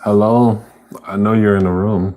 Hello, I know you're in the room.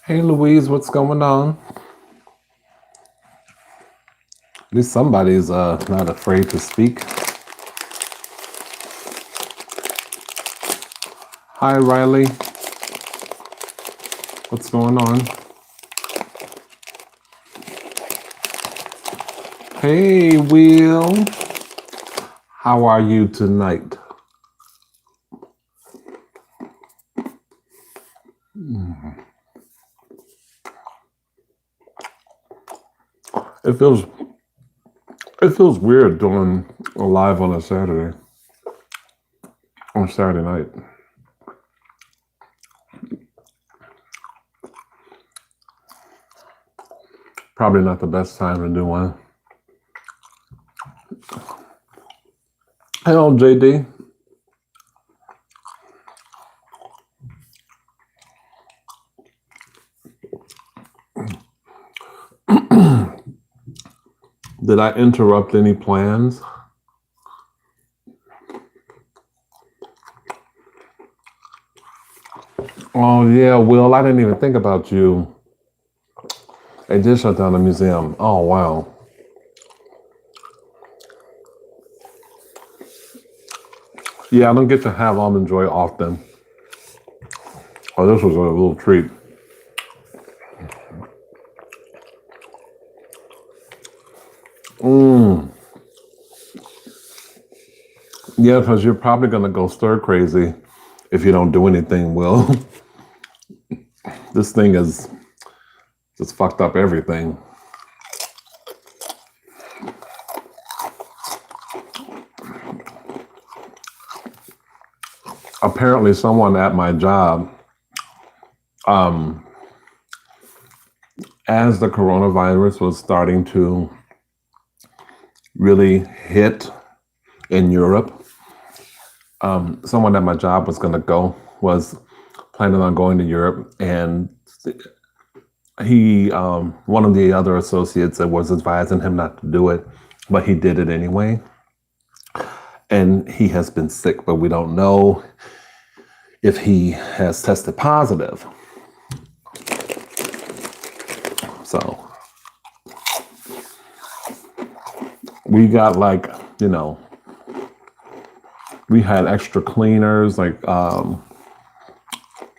Hey Louise, what's going on? At least somebody's not afraid to speak. Hi Riley, what's going on? Hey Will, how are you tonight? It feels it feels weird doing a live on Saturday night. Probably not the best time to do one. Hello JD. Did I interrupt any plans? Oh yeah, Will, I didn't even think about you. They did shut down the museum. Oh wow. Yeah, I don't get to have Almond Joy often. Oh, this was a little treat. Yeah, because you're probably gonna go stir crazy if you don't do anything, Will. This thing is just fucked up everything. Apparently, someone at my job, as the coronavirus was starting to really hit in Europe, someone at my job was planning on going to Europe, and he, one of the other associates that was advising him not to do it, but he did it anyway. And he has been sick, but we don't know if he has tested positive. So we got we had extra cleaners.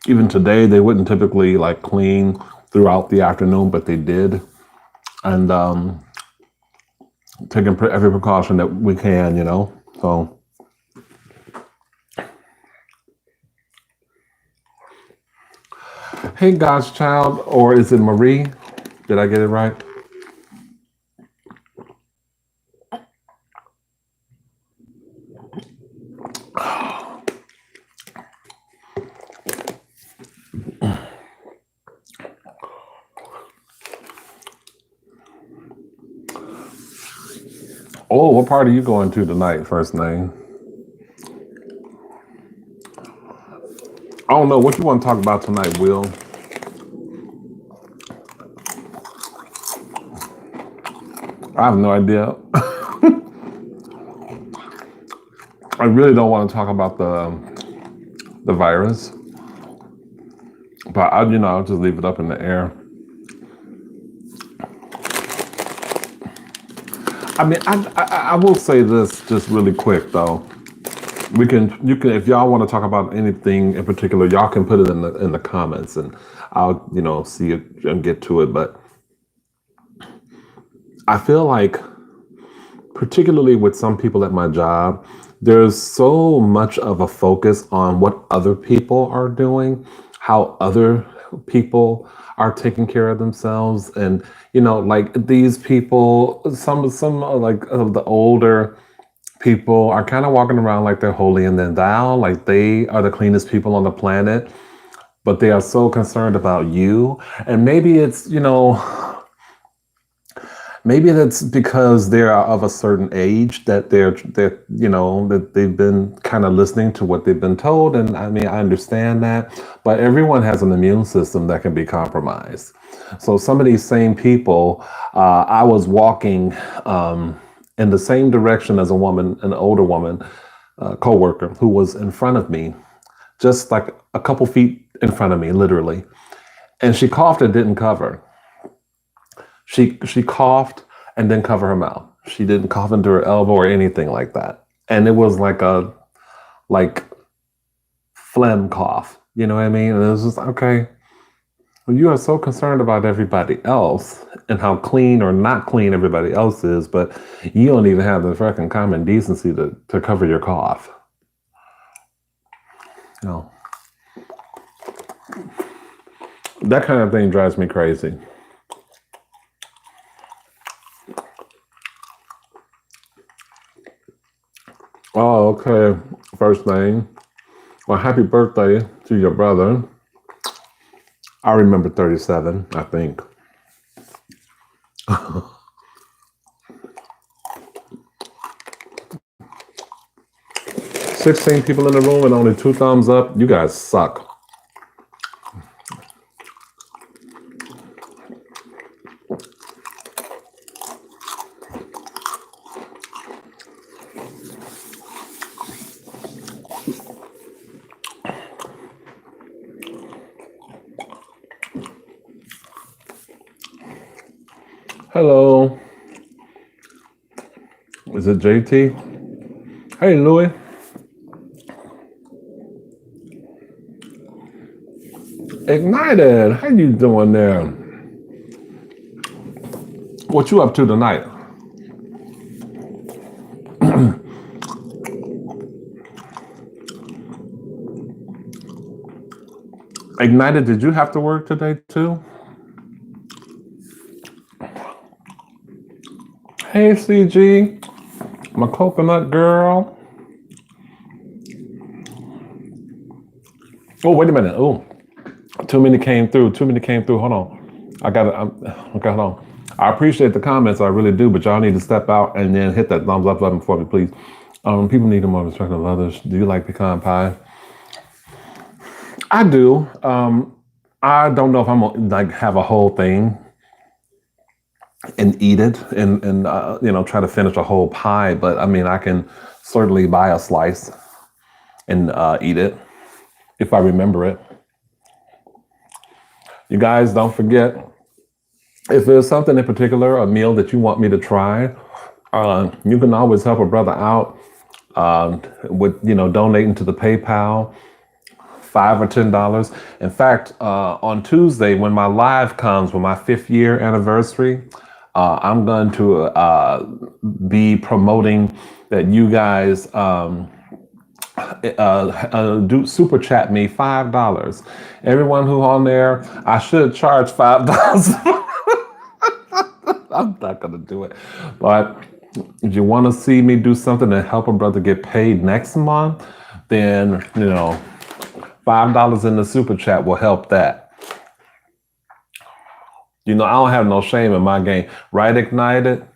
Even today, they wouldn't typically clean throughout the afternoon, but they did. And taking every precaution that we can, So, hey, God's child, or is it Marie? Did I get it right? Oh, what part are you going to tonight, first name? I don't know. What you want to talk about tonight, Will? I have no idea. I really don't want to talk about the virus, but I'll just leave it up in the air. I mean, I will say this just really quick though. We can, you can, if y'all want to talk about anything in particular, y'all can put it in the comments, and I'll, see it and get to it. But I feel like, particularly with some people at my job, there's so much of a focus on what other people are doing, how other people are taking care of themselves, and like these people, some like of the older people are kind of walking around like they're holier than thou, like they are the cleanest people on the planet, but they are so concerned about you. And maybe that's because they're of a certain age, that that they've been kind of listening to what they've been told. And I mean, I understand that, but everyone has an immune system that can be compromised. So some of these same people, I was walking in the same direction as a woman, an older woman, coworker, who was in front of me, just like a couple feet in front of me, literally. And she coughed and didn't cover. She coughed and then covered her mouth. She didn't cough into her elbow or anything like that. And it was like a like phlegm cough. You know what I mean? And it was just okay. Well, you are so concerned about everybody else and how clean or not clean everybody else is, but you don't even have the fucking common decency to cover your cough. No. That kind of thing drives me crazy. Oh, okay. First thing. Well, happy birthday to your brother. I remember 37, I think. 16 people in the room and only 2 thumbs up. You guys suck. Hello. Is it JT? Hey, Louis. Ignited. How you doing there? What you up to tonight? Ignited, did you have to work today too? Hey, CG, my coconut girl. Oh, wait a minute. Oh, too many came through. Too many came through. Hold on. Okay, hold on. I appreciate the comments. I really do, but y'all need to step out and then hit that thumbs up button for me, please. People need more respect of others. Do you like pecan pie? I do. I don't know if I'm gonna like have a whole thing and eat it and try to finish a whole pie, but I mean I can certainly buy a slice and eat it if I remember it. You guys don't forget, if there's something in particular, a meal that you want me to try, you can always help a brother out with donating to the PayPal. $5 or $10. In fact, on Tuesday, when my live comes, with my 5th year anniversary, I'm going to be promoting that you guys do super chat me $5. Everyone who on there, I should charge $5. I'm not gonna do it, but if you want to see me do something to help a brother get paid next month, then $5 in the super chat will help that. I don't have no shame in my game. Right, Ignited?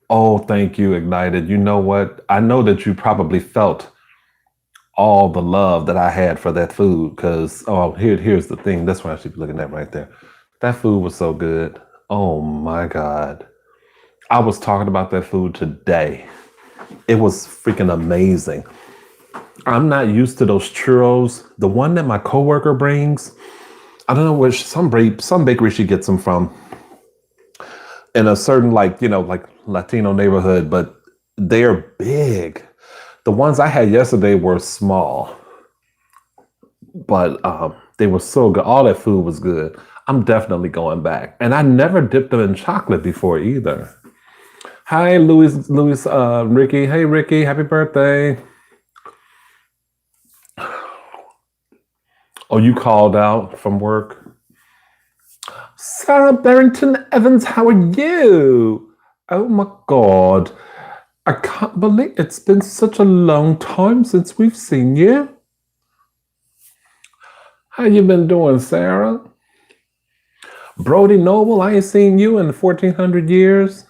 Oh, thank you, Ignited. You know what? I know that you probably felt all the love that I had for that food, because, here's the thing. That's what I should be looking at right there. That food was so good. Oh, my God. I was talking about that food today. It was freaking amazing. I'm not used to those churros. The one that my coworker brings, I don't know which, some bakery she gets them from in a certain like Latino neighborhood, but they're big. The ones I had yesterday were small, but they were so good. All that food was good. I'm definitely going back. And I never dipped them in chocolate before either. Hi, Ricky. Hey, Ricky, happy birthday. Oh, you called out from work? Sarah Barrington Evans, how are you? Oh my God. I can't believe it's been such a long time since we've seen you. How you been doing, Sarah? Brody Noble, I ain't seen you in 1400 years.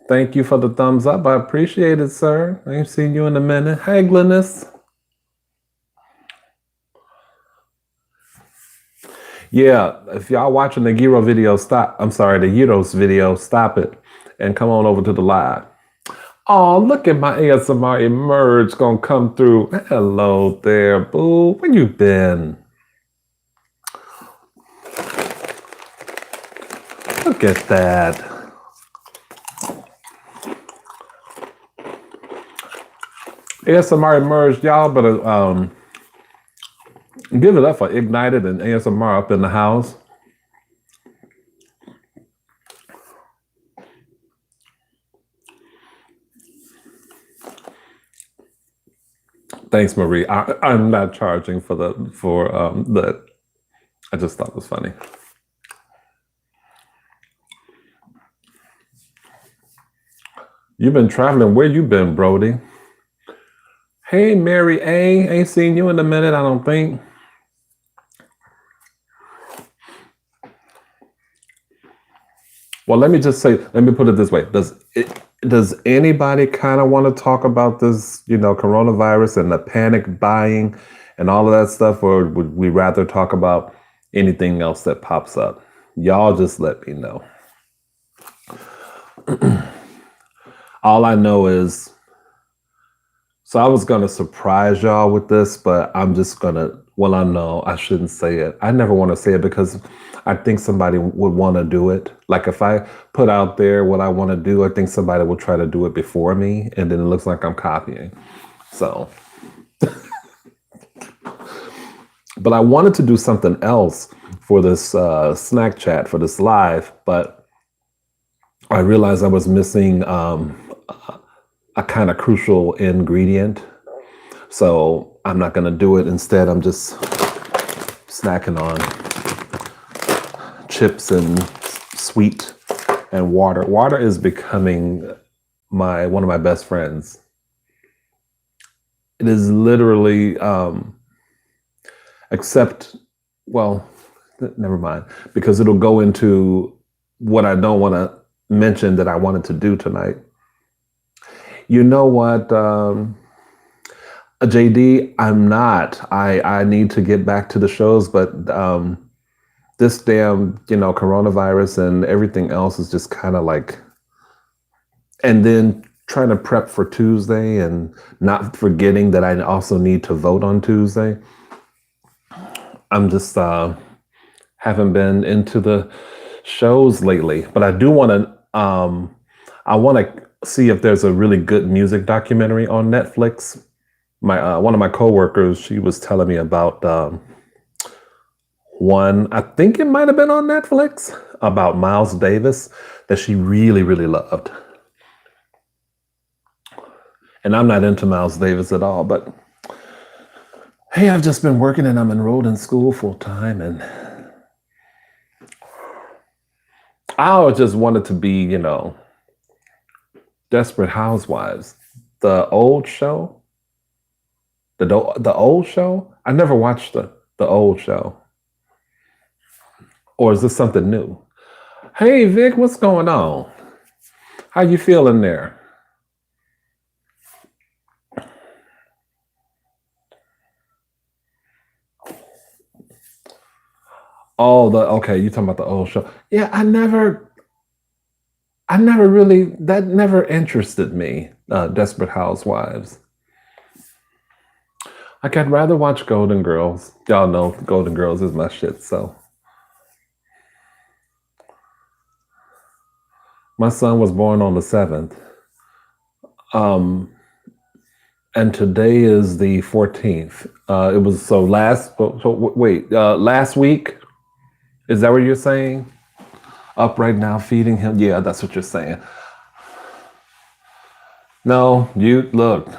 Thank you for the thumbs up. I appreciate it, sir. I ain't seen you in a minute. Hey, Glennis. Yeah, if y'all watching the Gyro video, stop. I'm sorry, the Gyros video, stop it and come on over to the live. Oh, look at my ASMR emerge gonna come through. Hello there, boo. Where you been? Look at that. ASMR emerged. Y'all better give it up for Ignited and ASMR up in the house. Thanks, Marie. I'm not charging for the. I just thought it was funny. You've been traveling. Where you been, Brody? Hey, Mary A. Ain't seen you in a minute, I don't think. Well, let me put it this way. Does anybody kind of want to talk about this, coronavirus and the panic buying and all of that stuff, or would we rather talk about anything else that pops up? Y'all just let me know. All I know is, so I was going to surprise y'all with this, but I'm just going to, well, I know I shouldn't say it. I never want to say it because I think somebody would want to do it. Like if I put out there what I want to do, I think somebody will try to do it before me, and then it looks like I'm copying. So, but I wanted to do something else for this Snackchat, for this live, but I realized I was missing a kind of crucial ingredient. So I'm not going to do it. Instead, I'm just snacking on chips and sweet and water. Water is becoming one of my best friends. It is literally, except, well, never mind, because it'll go into what I don't want to mention that I wanted to do tonight. You know what, JD, I'm not. I need to get back to the shows, but this damn, coronavirus and everything else is just kind of like, and then trying to prep for Tuesday and not forgetting that I also need to vote on Tuesday. I'm just haven't been into the shows lately, but I do want to. I want to see if there's a really good music documentary on Netflix. My one of my coworkers, she was telling me about one. I think it might have been on Netflix about Miles Davis that she really, really loved. And I'm not into Miles Davis at all, but hey, I've just been working and I'm enrolled in school full time, and I just wanted to be, Desperate Housewives, the old show, the old show. I never watched the old show, or is this something new? Hey, Vic, what's going on? How you feeling there? Oh, okay, you talking about the old show. Yeah, I never really, that never interested me, Desperate Housewives. Like, I'd rather watch Golden Girls. Y'all know Golden Girls is my shit, so. My son was born on the 7th. And today is the 14th. It was so last. Wait, last week. Is that what you're saying? Up right now, feeding him. Yeah, that's what you're saying. No, you look,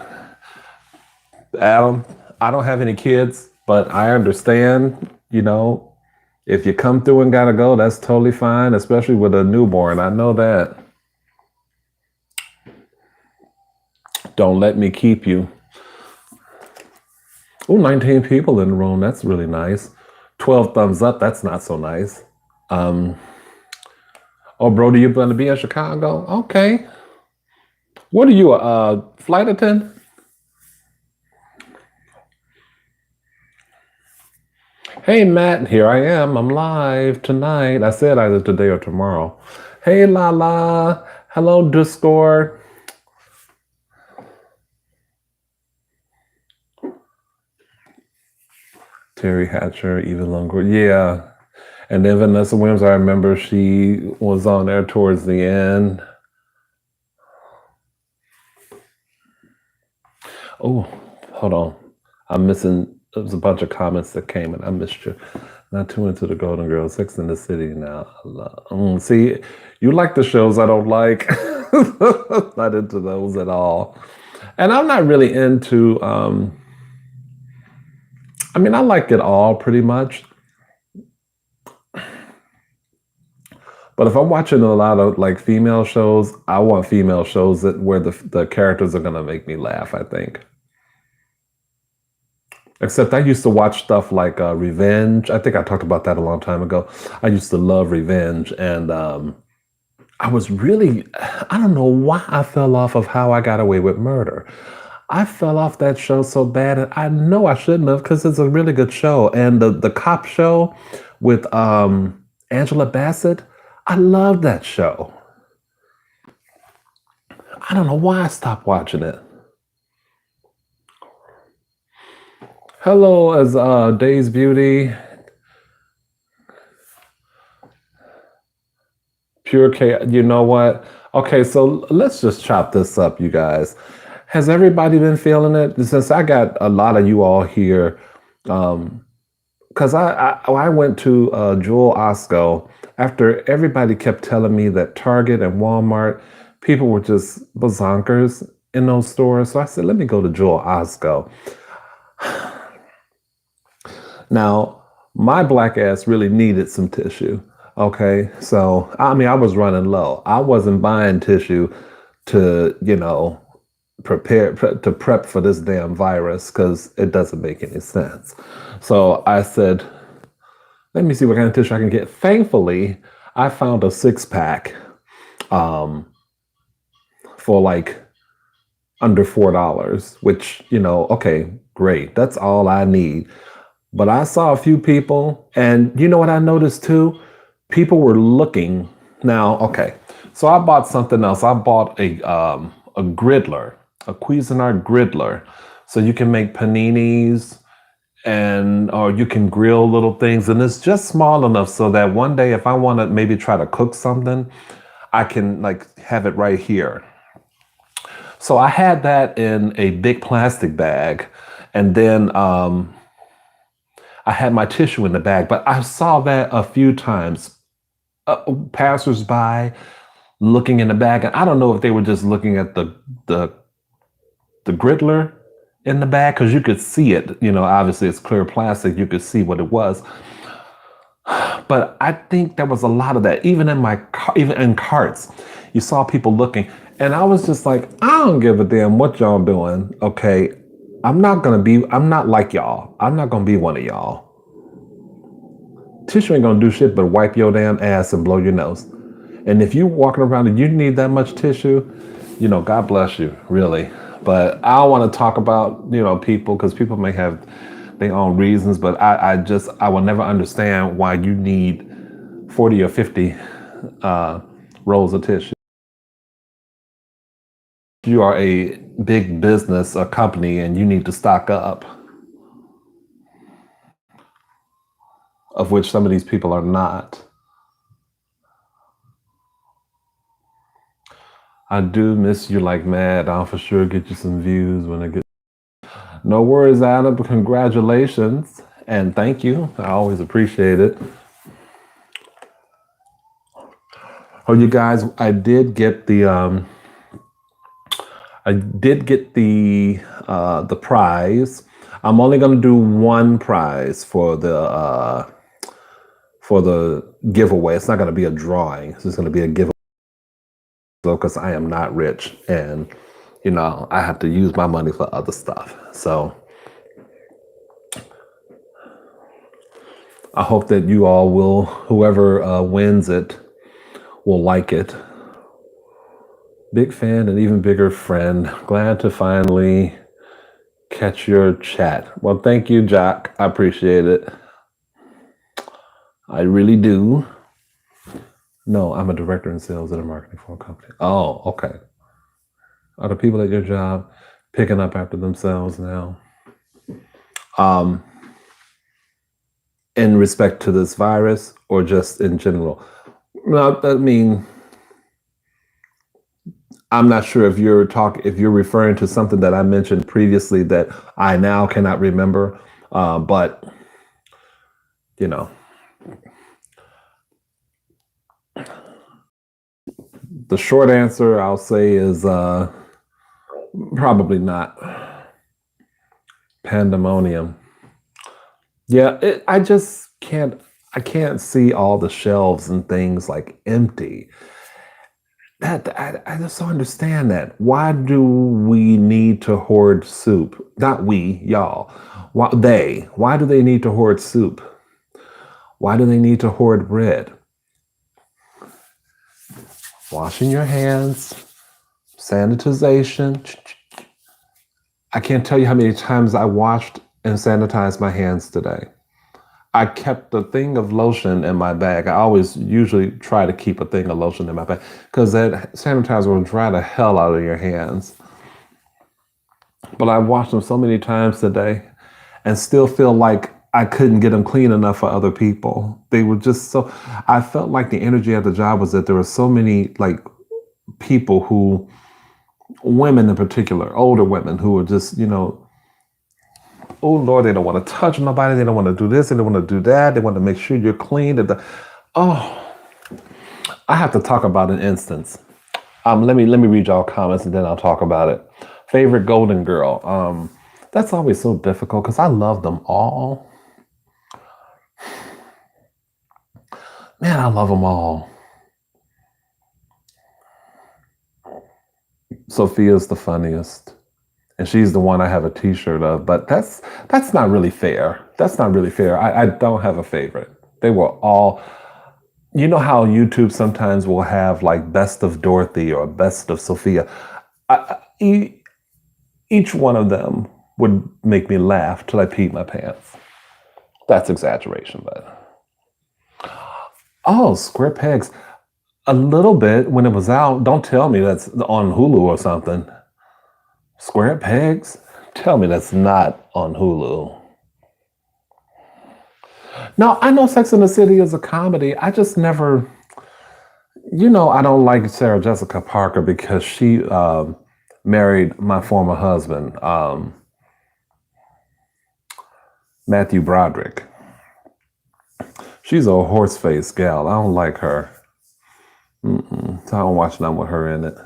Adam. I don't have any kids, but I understand. If you come through and gotta go, that's totally fine, especially with a newborn. I know that. Don't let me keep you. Oh, 19 people in the room. That's really nice. 12 thumbs up. That's not so nice. Um, oh, Brody, you're going to be in Chicago? Okay. What are you, a flight attendant? Hey, Matt, here I am. I'm live tonight. I said either today or tomorrow. Hey, Lala. Hello, Discord. Terry Hatcher, Eva Longoria. Yeah. And then Vanessa Williams, I remember she was on there towards the end. Oh, hold on. I'm missing. There was a bunch of comments that came and I missed you. Not too into the Golden Girls, Sex in the City now. See, you like the shows I don't like. Not into those at all. And I'm not really into. I mean, I like it all pretty much. But if I'm watching a lot of like female shows, I want female shows where the characters are gonna make me laugh, I think. Except I used to watch stuff like Revenge. I think I talked about that a long time ago. I used to love Revenge, and I was really, I don't know why I fell off of How I Got Away with Murder. I fell off that show so bad, and I know I shouldn't have because it's a really good show. And the cop show with Angela Bassett, I love that show. I don't know why I stopped watching it. Hello, as Days Beauty, Pure Chaos. You know what? Okay, so let's just chop this up, you guys. Has everybody been feeling it? Since I got a lot of you all here, because I went to Jewel Osco after everybody kept telling me that Target and Walmart, people were just bazonkers in those stores. So I said, let me go to Jewel Osco. Now, my black ass really needed some tissue. Okay, so I mean, I was running low. I wasn't buying tissue to, to prep for this damn virus because it doesn't make any sense. So I said, let me see what kind of tissue I can get. Thankfully, I found a 6-pack for like under $4, which, okay, great. That's all I need. But I saw a few people, and you know what I noticed too? People were looking. Now, okay, so I bought something else. I bought a griddler, a Cuisinart griddler, so you can make paninis or you can grill little things, and it's just small enough so that one day if I want to maybe try to cook something, I can like have it right here. So I had that in a big plastic bag, and then I had my tissue in the bag. But I saw that a few times. Passersby looking in the bag, and I don't know if they were just looking at the griddler in the bag because you could see it. Obviously it's clear plastic. You could see what it was. But I think there was a lot of that, even even in carts. You saw people looking, and I was just like, I don't give a damn what y'all doing. Okay, I'm not like y'all. I'm not gonna be one of y'all. Tissue ain't gonna do shit but wipe your damn ass and blow your nose. And if you walking around and you need that much tissue, God bless you, really. But I don't want to talk about, people because people may have their own reasons, but I will never understand why you need 40 or 50 rolls of tissue. You are a big business, a company, and you need to stock up, of which some of these people are not. I do miss you like mad. I'll for sure get you some views when I get No worries, Adam. Congratulations and thank you. I always appreciate it. Oh, you guys, I did get the prize. I'm only gonna do one prize for the giveaway. It's not gonna be a drawing. It's just gonna be a giveaway because I am not rich and I have to use my money for other stuff. So I hope that you all will, whoever wins it, will like it. Big fan and even bigger friend. Glad to finally catch your chat. Well, thank you, Jack. I appreciate it. I really do. No, I'm a director in sales and marketing for a company. Oh, okay. Are the people at your job picking up after themselves now? In respect to this virus or just in general? No, I mean, I'm not sure if you're referring to something that I mentioned previously that I now cannot remember. But you know, the short answer I'll say is probably not. Pandemonium. Yeah, I just can't. I can't see all the shelves and things like empty. I just don't understand that. Why do we need to hoard soup? Not we, y'all. Why they? Why do they need to hoard soup? Why do they need to hoard bread? Washing your hands, sanitization. I can't tell you how many times I washed and sanitized my hands today. I kept a thing of lotion in my bag. I always usually try to keep a thing of lotion in my bag because that sanitizer will dry the hell out of your hands. But I washed them so many times today and still feel like I couldn't get them clean enough for other people. They were just so, I felt like the energy at the job was that there were so many like people who, women in particular, older women who were just, oh Lord, they don't want to touch nobody. They don't want to do this. They don't want to do that. They want to make sure you're clean. Oh, I have to talk about an instance. Let me read y'all comments and then I'll talk about it. Favorite Golden Girl. That's always so difficult because I love them all. Man, I love them all. Sophia's the funniest. And she's the one I have a t-shirt of, but that's not really fair. That's not really fair. I don't have a favorite. They were all, you know how YouTube sometimes will have like best of Dorothy or best of Sophia. Each one of them would make me laugh till I peed my pants. That's exaggeration, but. Oh, Square Pegs. A little bit when it was out. Don't tell me that's on Hulu or something. Square Pegs? Tell me that's not on Hulu. No, I know Sex and the City is a comedy. I just never, I don't like Sarah Jessica Parker because she married my former husband, Matthew Broderick. She's a horse-faced gal. I don't like her. So I don't watch none with her in it.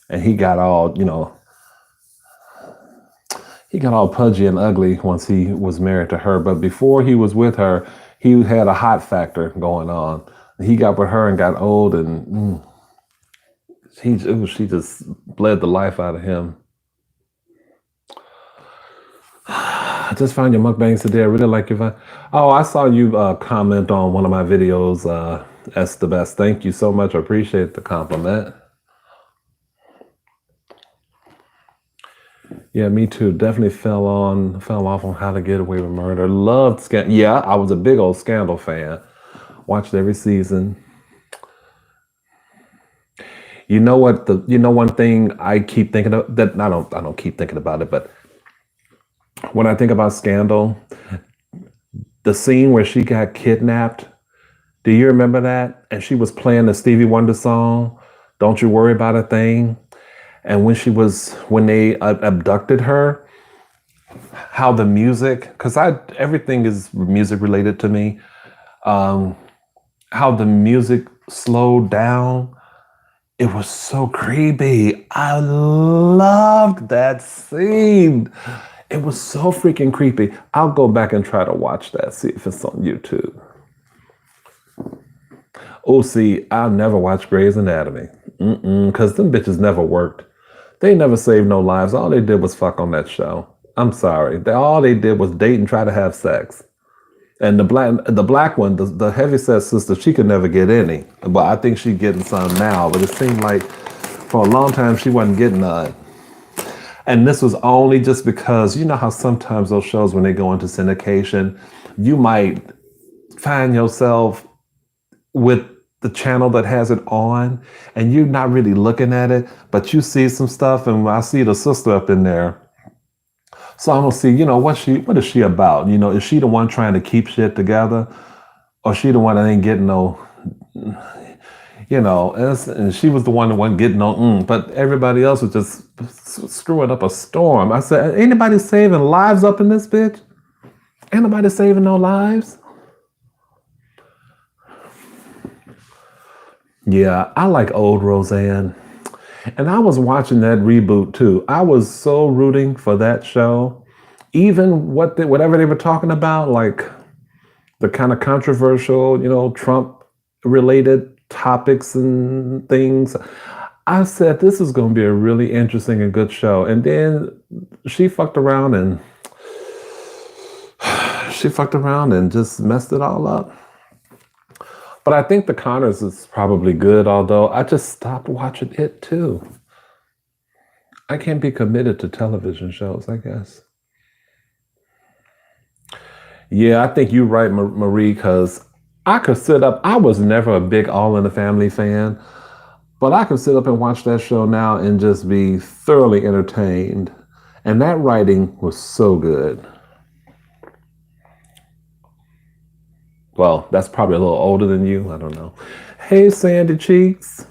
And he got all, he got all pudgy and ugly once he was married to her. But before he was with her, he had a hot factor going on. He got with her and got old, and she just bled the life out of him. I just found your mukbangs today. I really like your vibe. Oh, I saw you comment on one of my videos. That's the best. Thank you so much. I appreciate the compliment. Yeah, me too. Definitely fell off on How to Get Away with Murder. Loved Scandal. Yeah, I was a big old Scandal fan. Watched every season. You know what? One thing I keep thinking of that I don't keep thinking about it, but when I think about Scandal, the scene where she got kidnapped. Do you remember that? And she was playing the Stevie Wonder song, "Don't You Worry About a Thing." And when they abducted her, how the music, because I everything is music related to me. Um, how the music slowed down, it was so creepy. I loved that scene. It was so freaking creepy. I'll go back and try to watch that, see if it's on YouTube. Oh, see, I never watched Grey's Anatomy. Because them bitches never worked. They never saved no lives. All they did was fuck on that show. I'm sorry. All they did was date and try to have sex. And the black one, the heavyset sister, she could never get any. But I think she's getting some now. But it seemed like for a long time she wasn't getting none. And this was only just because you know how sometimes those shows when they go into syndication, you might find yourself with the channel that has it on and you're not really looking at it, but you see some stuff and I see the sister up in there. So I'm gonna see, what is she about? Is she the one trying to keep shit together? Or she the one that ain't getting no, and she was the one that wasn't getting no, but everybody else was just screwing up a storm. I said, anybody saving lives up in this bitch? Ain't nobody saving no lives? Yeah, I like old Roseanne. And I was watching that reboot too. I was so rooting for that show. Even whatever they were talking about, like the kind of controversial, Trump related topics and things. I said this is going to be a really interesting and good show. And then she fucked around and just messed it all up. But I think The Conners is probably good, although I just stopped watching it too. I can't be committed to television shows, I guess. Yeah, I think you're right, Marie, because I could sit up. I was never a big All in the Family fan, but I could sit up and watch that show now and just be thoroughly entertained. And that writing was so good. Well, that's probably a little older than you. I don't know. Hey, Sandy Cheeks.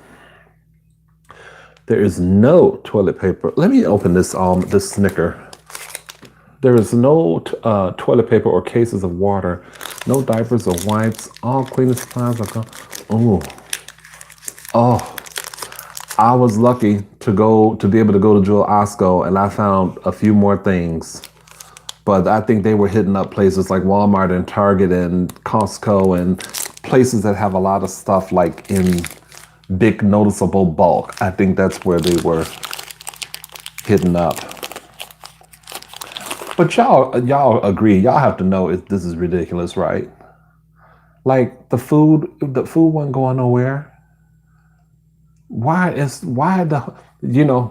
There is no toilet paper. Let me open this Snicker. There is no toilet paper or cases of water. No diapers or wipes. All cleaning supplies are gone. Oh. I was lucky to be able to go to Jewel Osco, and I found a few more things. But I think they were hitting up places like Walmart and Target and Costco and places that have a lot of stuff like in big noticeable bulk. I think that's where they were hitting up. But y'all agree, y'all have to know if this is ridiculous, right? Like the food wasn't going nowhere.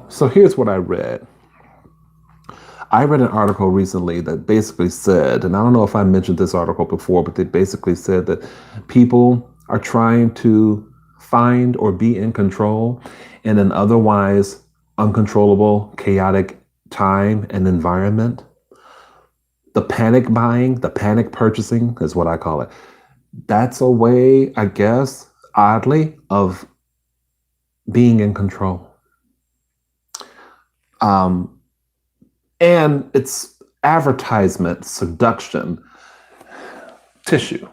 So here's what I read. I read an article recently that basically said, and I don't know if I mentioned this article before, but they basically said that people are trying to find or be in control in an otherwise uncontrollable, chaotic time and environment. The panic buying, the panic purchasing is what I call it. That's a way, I guess, oddly, of being in control. And it's advertisement, seduction, tissue.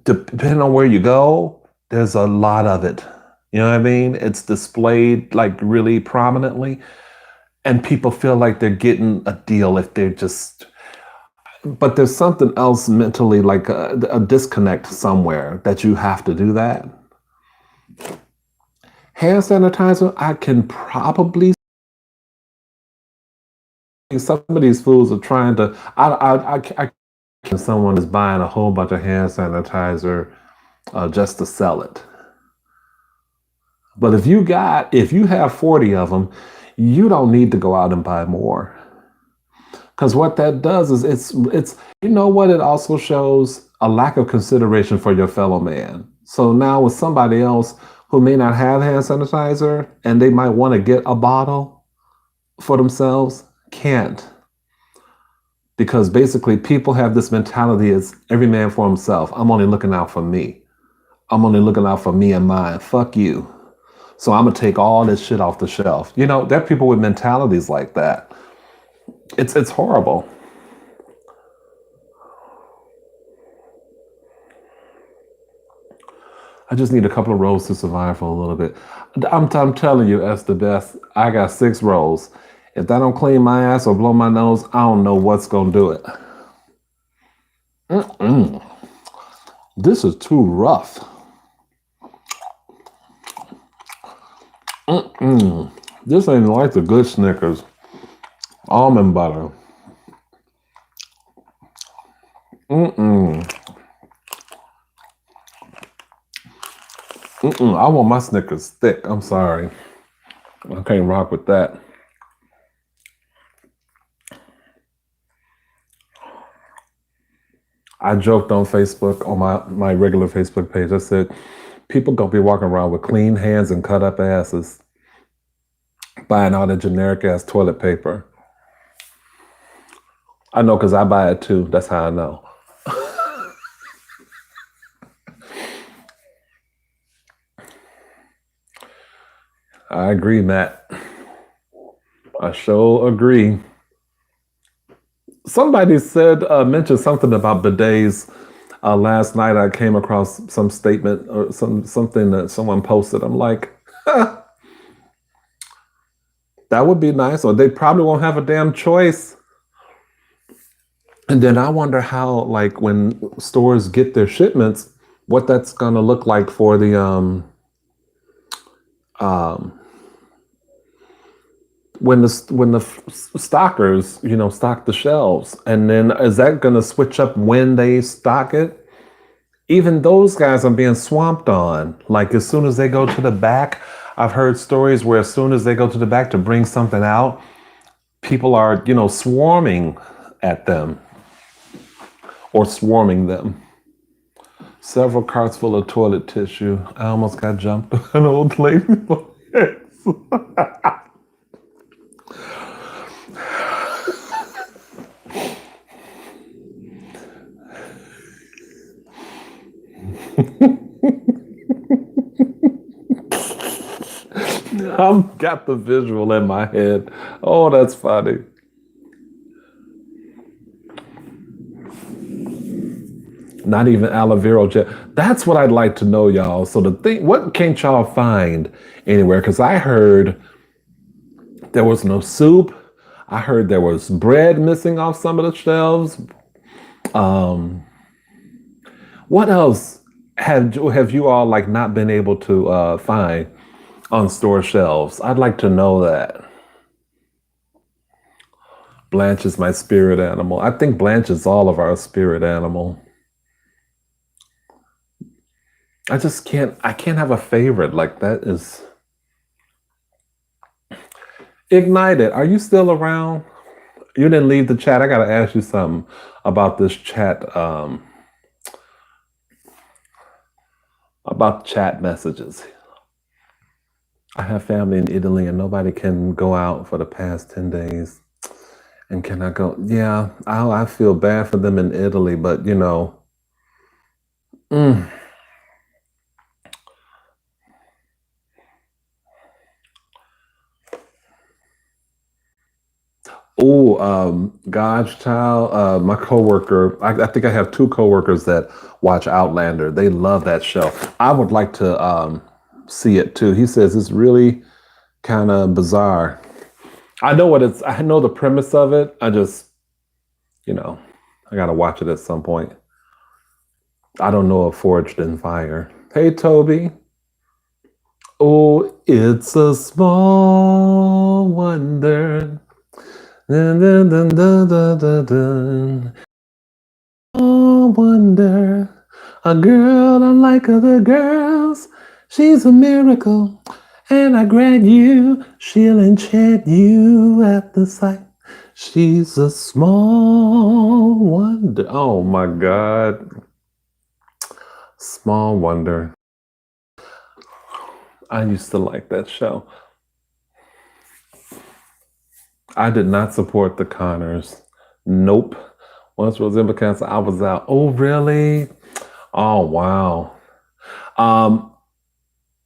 Depending on where you go, there's a lot of it. You know what I mean? It's displayed like really prominently, and people feel like they're getting a deal if they're just. But there's something else mentally, like a disconnect somewhere that you have to do that. Hand sanitizer, I can probably. Some of these fools are trying to. Someone is buying a whole bunch of hand sanitizer just to sell it. But if you have 40 of them, you don't need to go out and buy more. Because what that does is it's what it also shows a lack of consideration for your fellow man. So now with somebody else who may not have hand sanitizer and they might want to get a bottle for themselves, can't. Because basically people have this mentality, it's every man for himself. I'm only looking out for me. I'm only looking out for me and mine. Fuck you. So I'm gonna take all this shit off the shelf. There are people with mentalities like that. It's horrible. I just need a couple of rolls to survive for a little bit. I'm telling you, that's the best. I got 6 rolls. If that don't clean my ass or blow my nose, I don't know what's gonna do it. This is too rough. This ain't like the good Snickers. Almond butter. I want my Snickers thick. I'm sorry. I can't rock with that. I joked on Facebook, on my regular Facebook page. I said, people gonna be walking around with clean hands and cut up asses, buying all the generic ass toilet paper. I know because I buy it too. That's how I know. I agree, Matt. I sure agree. Somebody mentioned something about bidets. Last night I came across some statement or something that someone posted. I'm like, that would be nice. Or they probably won't have a damn choice. And then I wonder how, like, when stores get their shipments, what that's gonna look like for the when the stockers, stock the shelves, and then is that gonna switch up when they stock it? Even those guys are being swamped on. Like as soon as they go to the back, I've heard stories where as soon as they go to the back to bring something out, people are, swarming at them or swarming them. Several carts full of toilet tissue. I almost got jumped by an old lady. I've got the visual in my head. Oh, that's funny. Not even aloe vera gel. That's what I'd like to know, y'all. So what can't y'all find anywhere? Because I heard there was no soup. I heard there was bread missing off some of the shelves. What else have you all like not been able to find on store shelves? I'd like to know that. Blanche is my spirit animal. I think Blanche is all of our spirit animal. I can't have a favorite. Like that is Ignited. Are you still around? You didn't leave the chat. I gotta ask you something about this chat, about chat messages. I have family in Italy and nobody can go out for the past 10 days. And can I go? Yeah, I feel bad for them in Italy, but Oh, God's Child, my coworker, I think I have 2 coworkers that watch Outlander. They love that show. I would like to see it too. He says it's really kind of bizarre. I know the premise of it. I just, I gotta watch it at some point. I don't know of Forged in Fire. Hey, Toby. Oh, it's a small wonder. Dun, dun, dun, dun, dun, dun, dun. Oh, wonder, a girl unlike other girls. She's a miracle, and I grant you, she'll enchant you at the sight. She's a small wonder. Oh my God. Small Wonder. I used to like that show. I did not support the Connors. Nope. Once Rosemba canceled, I was out. Oh, really? Oh, wow.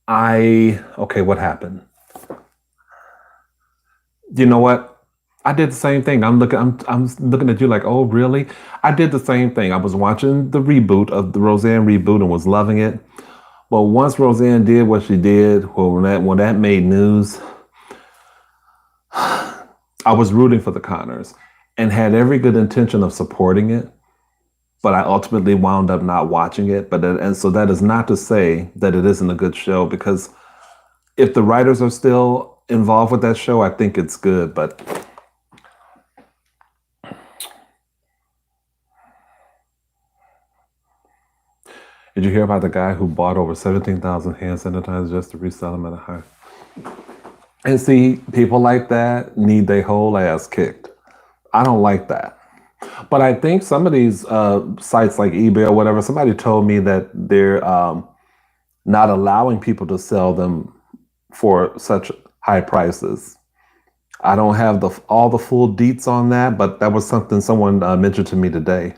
Okay, what happened? You know what? I did the same thing. I'm looking at you like, oh really? I did the same thing. I was watching the reboot of the Roseanne reboot and was loving it. But once Roseanne did what she did, well, when that made news, I was rooting for the Connors and had every good intention of supporting it. But I ultimately wound up not watching it. And so that is not to say that it isn't a good show, because if the writers are still involved with that show, I think it's good. But did you hear about the guy who bought over 17,000 hand sanitizers just to resell them at a high? And see, people like that need their whole ass kicked. I don't like that. But I think some of these sites like eBay or whatever, somebody told me that they're not allowing people to sell them for such high prices. I don't have all the full deets on that, but that was something someone mentioned to me today.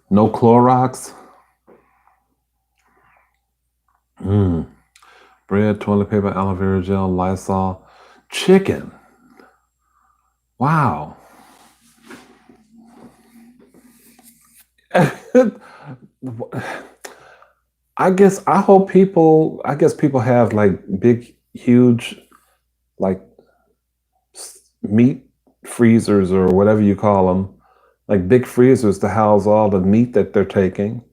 No Clorox. Bread, toilet paper, aloe vera gel, Lysol, chicken. Wow. I guess people have like big, huge, like meat freezers or whatever you call them, like big freezers to house all the meat that they're taking.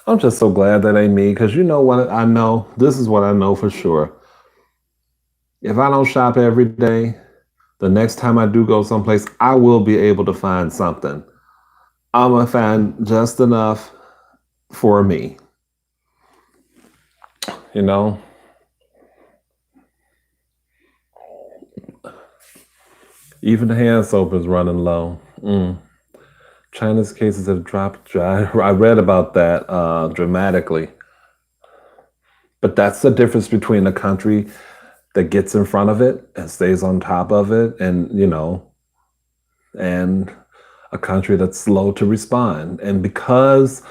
I'm just so glad that ain't me, because you know what I know? This is what I know for sure. If I don't shop every day, the next time I do go someplace, I will be able to find something. I'm going to find just enough for me, you know? Even the hand soap is running low. China's cases have dropped. I read about that dramatically. But that's the difference between a country that gets in front of it and stays on top of it, and a country that's slow to respond. And because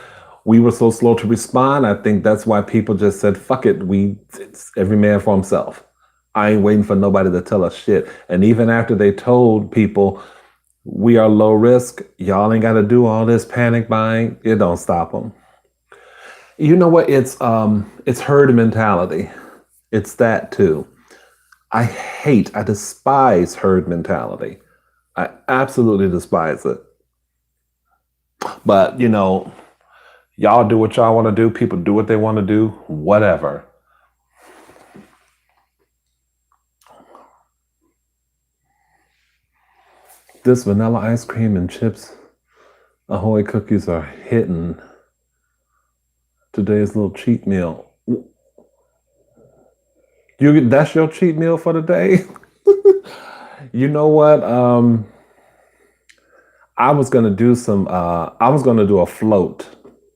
we were so slow to respond, I think that's why people just said, fuck it, it's every man for himself. I ain't waiting for nobody to tell us shit. And even after they told people, we are low risk, y'all ain't got to do all this panic buying, it don't stop them. You know what? It's herd mentality. It's that too. I despise herd mentality. I absolutely despise it. But, y'all do what y'all want to do. People do what they want to do. Whatever. This vanilla ice cream and chips Ahoy cookies are hitting today's little cheat meal. That's your cheat meal for the day? You know what? I was gonna do a float.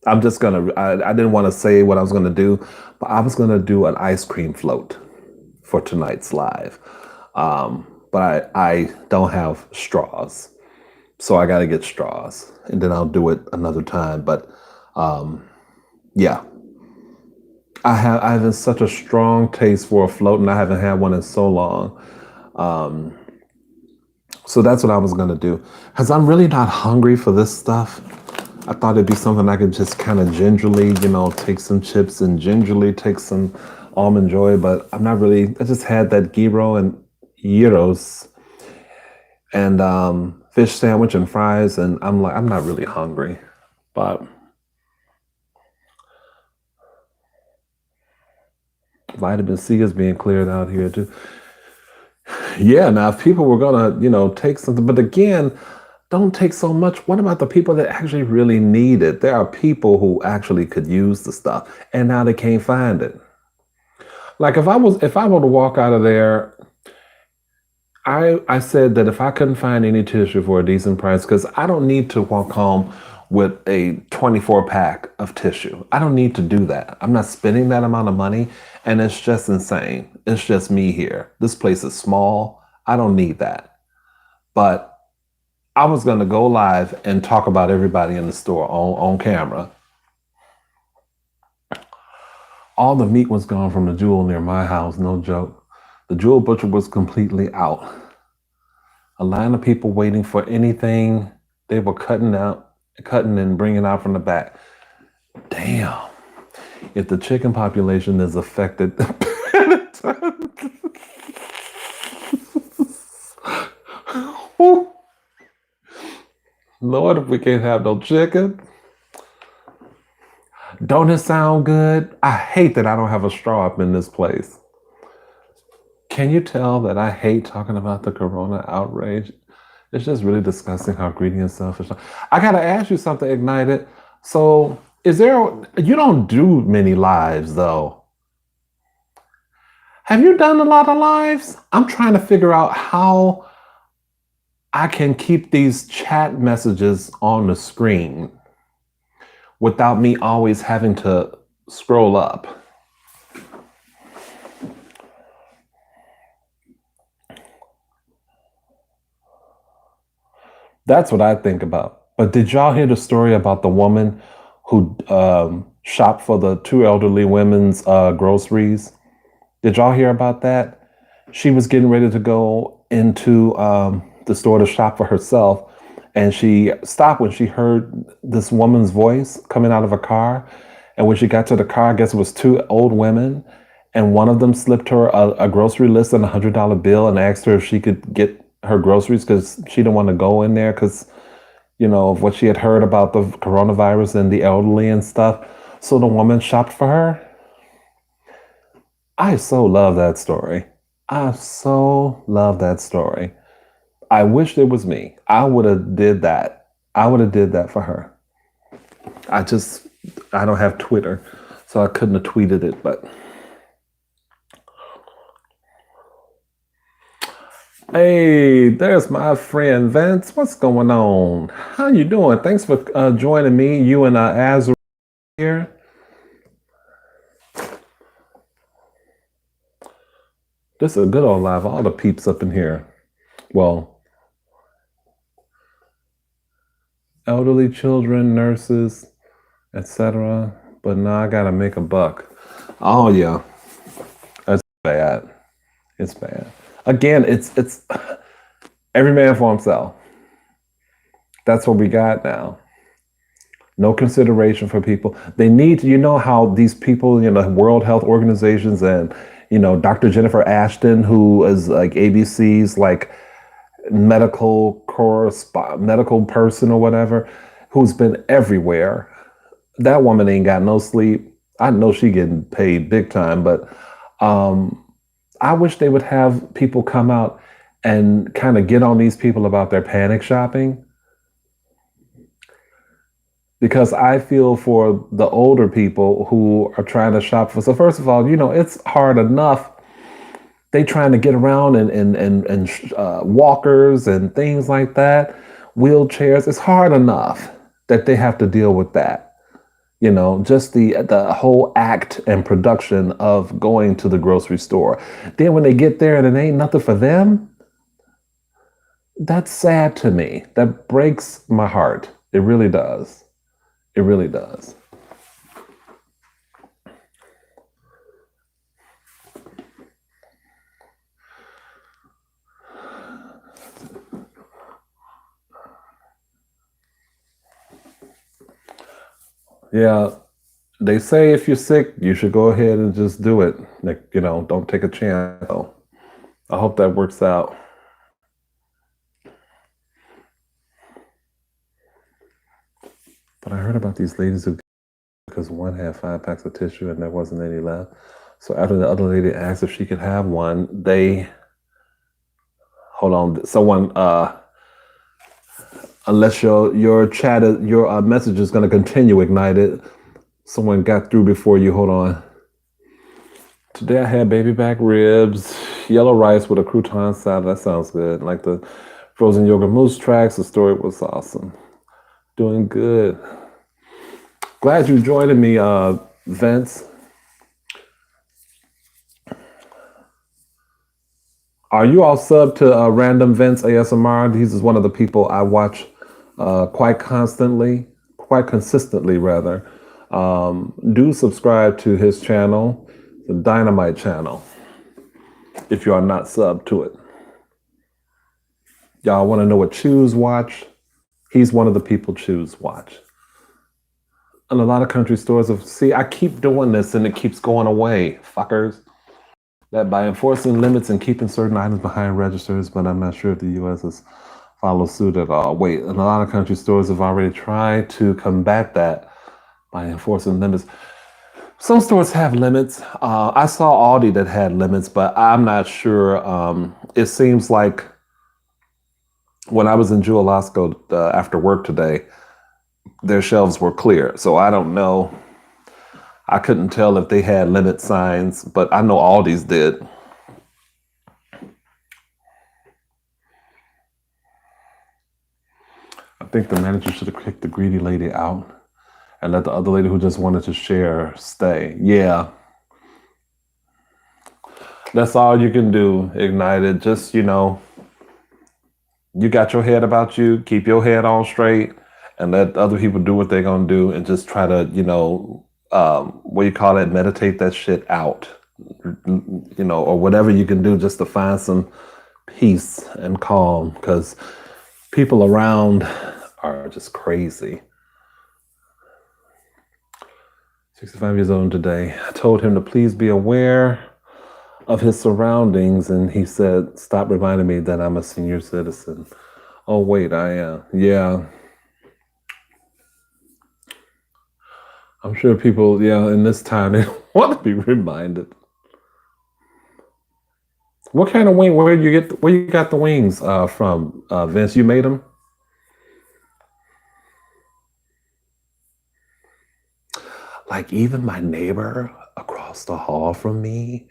I didn't want to say what I was gonna do, but I was gonna do an ice cream float for tonight's live. But I don't have straws. So I got to get straws, and then I'll do it another time. But yeah, I have such a strong taste for a float, and I haven't had one in so long. So that's what I was gonna do, because I'm really not hungry for this stuff. I thought it'd be something I could just kind of gingerly, take some chips and gingerly take some almond joy. But I'm not really. I just had that gyro and gyros and fish sandwich and fries, and I'm not really hungry. But vitamin C is being cleared out here too. Yeah, now if people were gonna, take something, but again, don't take so much. What about the people that actually really need it? There are people who actually could use the stuff, and now they can't find it. Like if I were to walk out of there, I said that if I couldn't find any tissue for a decent price, because I don't need to walk home with a 24 pack of tissue. I don't need to do that. I'm not spending that amount of money, and it's just insane. It's just me here. This place is small. I don't need that. But I was gonna go live and talk about everybody in the store on camera. All the meat was gone from the jewel near my house, no joke. The jewel butcher was completely out. A line of people waiting for anything they were cutting and bringing out from the back. Damn. If the chicken population is affected, Lord, if we can't have no chicken. Don't it sound good? I hate that I don't have a straw up in this place. Can you tell that I hate talking about the corona outrage? It's just really disgusting how greedy and selfish. I gotta ask you something, Ignited. So, you don't do many lives though. Have you done a lot of lives? I'm trying to figure out how I can keep these chat messages on the screen without me always having to scroll up. That's what I think about. But did y'all hear the story about the woman who shopped for the two elderly women's groceries? Did y'all hear about that? She was getting ready to go into the store to shop for herself, and she stopped when she heard this woman's voice coming out of a car. And when she got to the car, I guess it was two old women, and one of them slipped her a grocery list and $100 bill and asked her if she could get her groceries because she didn't want to go in there because, of what she had heard about the coronavirus and the elderly and stuff. So the woman shopped for her. I so love that story. I so love that story. I wish it was me. I would have did that. I would have did that for her. I don't have Twitter, so I couldn't have tweeted it, but hey, there's my friend Vince. What's going on? How you doing? Thanks for joining me. You and Azra here. This is a good old live. All the peeps up in here. Well, elderly children, nurses, etc. But now I gotta make a buck. Oh yeah, that's bad. It's bad. Again, it's every man for himself. That's what we got now. No consideration for people. They need to, how these people, World Health Organizations and, Dr. Jennifer Ashton, who is like ABC's like medical person or whatever, who's been everywhere. That woman ain't got no sleep. I know she getting paid big time, but I wish they would have people come out and kind of get on these people about their panic shopping. Because I feel for the older people who are trying to shop for. So first of all, it's hard enough. They trying to get around and walkers and things like that, wheelchairs. It's hard enough that they have to deal with that. Just the whole act and production of going to the grocery store. Then when they get there and it ain't nothing for them, that's sad to me. That breaks my heart. It really does. It really does. Yeah, they say if you're sick, you should go ahead and just do it. Like, don't take a chance. So I hope that works out. But I heard about these ladies who, because one had 5 packs of tissue and there wasn't any left. So after the other lady asked if she could have one, hold on, someone, unless your chat, your message is going to continue, Ignited. Someone got through before you. Hold on. Today I had baby back ribs, yellow rice with a crouton salad. That sounds good. Like the frozen yogurt mousse tracks. The story was awesome. Doing good. Glad you joined me, Vince. Are you all sub to Random Vince ASMR? He's is one of the people I watch quite consistently rather. Do subscribe to his channel, the Dynamite channel, if you are not sub to it. Y'all want to know what Choose watch? He's one of the people Choose watch. And a lot of country stores have, see, I keep doing this and it keeps going away, fuckers. That by enforcing limits and keeping certain items behind registers, but I'm not sure if the U.S. has followed suit at all. Wait, and a lot of country stores have already tried to combat that by enforcing limits. Some stores have limits. I saw Aldi that had limits, but I'm not sure. It seems like when I was in Jewel Osco after work today, their shelves were clear. So I don't know. I couldn't tell if they had limit signs, but I know Aldi's did. I think the manager should have kicked the greedy lady out and let the other lady who just wanted to share stay. Yeah. That's all you can do, Ignited. Just, you got your head about you, keep your head on straight, and let other people do what they're going to do and just try to, what do you call it, meditate that shit out, or whatever you can do just to find some peace and calm because people around are just crazy. 65 years old today. I told him to please be aware of his surroundings, and he said, stop reminding me that I'm a senior citizen. Oh, wait, I am. Yeah. I'm sure people, in this time, they want to be reminded. What kind of wing? Where you got the wings from, Vince? You made them? Like even my neighbor across the hall from me,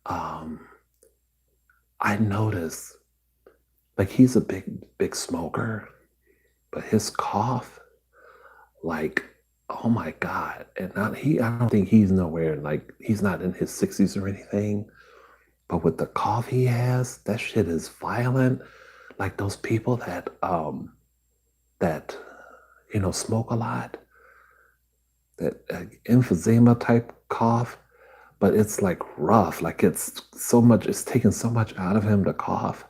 um, I noticed like he's a big smoker, but his cough, like, oh my God. And I don't think he's nowhere, like he's not in his 60s or anything. But with the cough he has, that shit is violent. Like those people that smoke a lot, that emphysema type cough, but it's like rough. Like it's taking so much out of him to cough.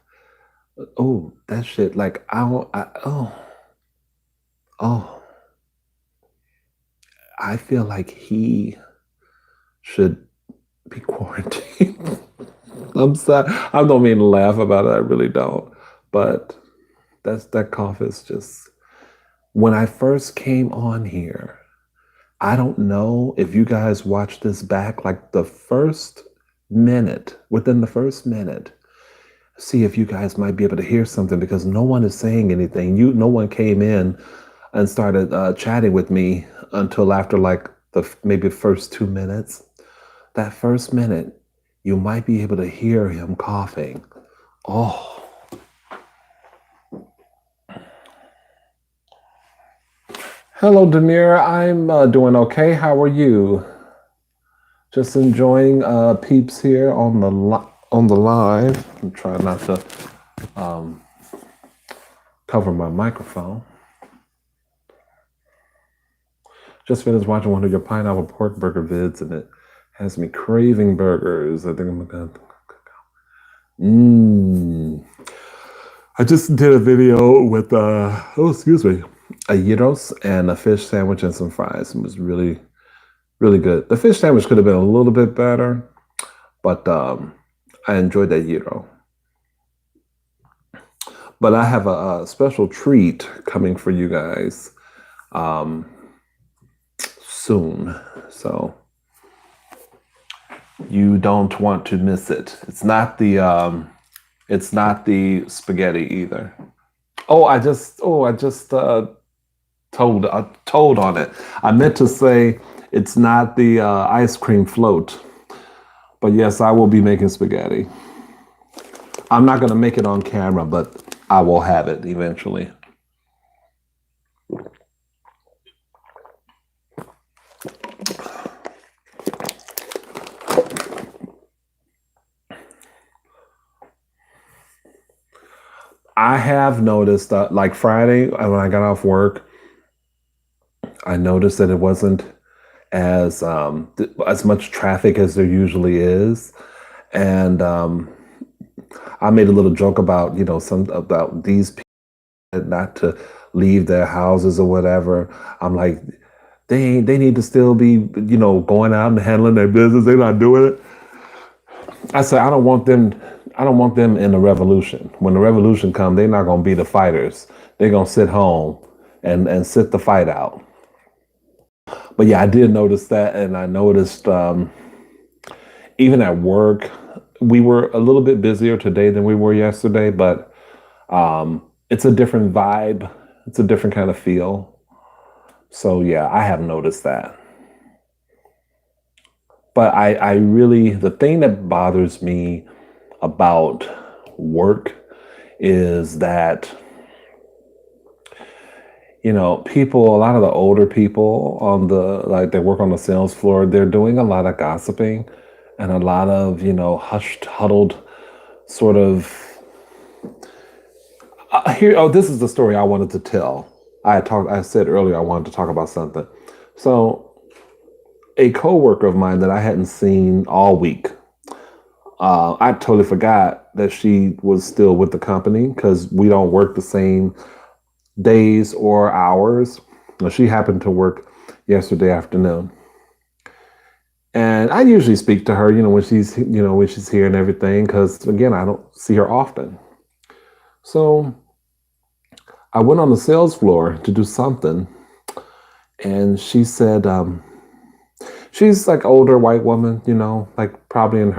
Oh, that shit. Like oh, I feel like he should be quarantined. I'm sorry. I don't mean to laugh about it. I really don't. But that cough is just. When I first came on here, I don't know if you guys watched this back, like within the first minute, see if you guys might be able to hear something because no one is saying anything. No one came in and started chatting with me until after like maybe first 2 minutes. That first minute, you might be able to hear him coughing. Oh. Hello, Demir. I'm doing okay. How are you? Just enjoying peeps here on the live. I'm trying not to cover my microphone. Just finished watching one of your pineapple pork burger vids, and it has me craving burgers. I think I'm gonna. I just did a video with a gyros and a fish sandwich and some fries. It was really, really good. The fish sandwich could have been a little bit better, but I enjoyed that gyro. But I have a special treat coming for you guys soon. So you don't want to miss it. It's not the spaghetti either. I just told on it. I meant to say it's not the ice cream float. But yes, I will be making spaghetti. I'm not going to make it on camera, but I will have it eventually. I have noticed that, like Friday, when I got off work, I noticed that it wasn't as much traffic as there usually is, and I made a little joke about some about these people not to leave their houses or whatever. I'm like, they need to still be going out and handling their business. They're not doing it. I said I don't want them. I don't want them in the revolution. When the revolution comes, they're not going to be the fighters. They're going to sit home and sit the fight out. But yeah, I did notice that, and I noticed even at work, we were a little bit busier today than we were yesterday. But it's a different vibe. It's a different kind of feel. So yeah, I have noticed that. But I really, the thing that bothers me about work is that, people, a lot of the older people on like they work on the sales floor, they're doing a lot of gossiping and a lot of, hushed, huddled sort of. This is the story I wanted to tell. I said earlier I wanted to talk about something. So, a coworker of mine that I hadn't seen all week, I totally forgot that she was still with the company because we don't work the same days or hours. She happened to work yesterday afternoon, and I usually speak to her, when she's here and everything, because again, I don't see her often. So I went on the sales floor to do something, and she said, she's like older white woman, like probably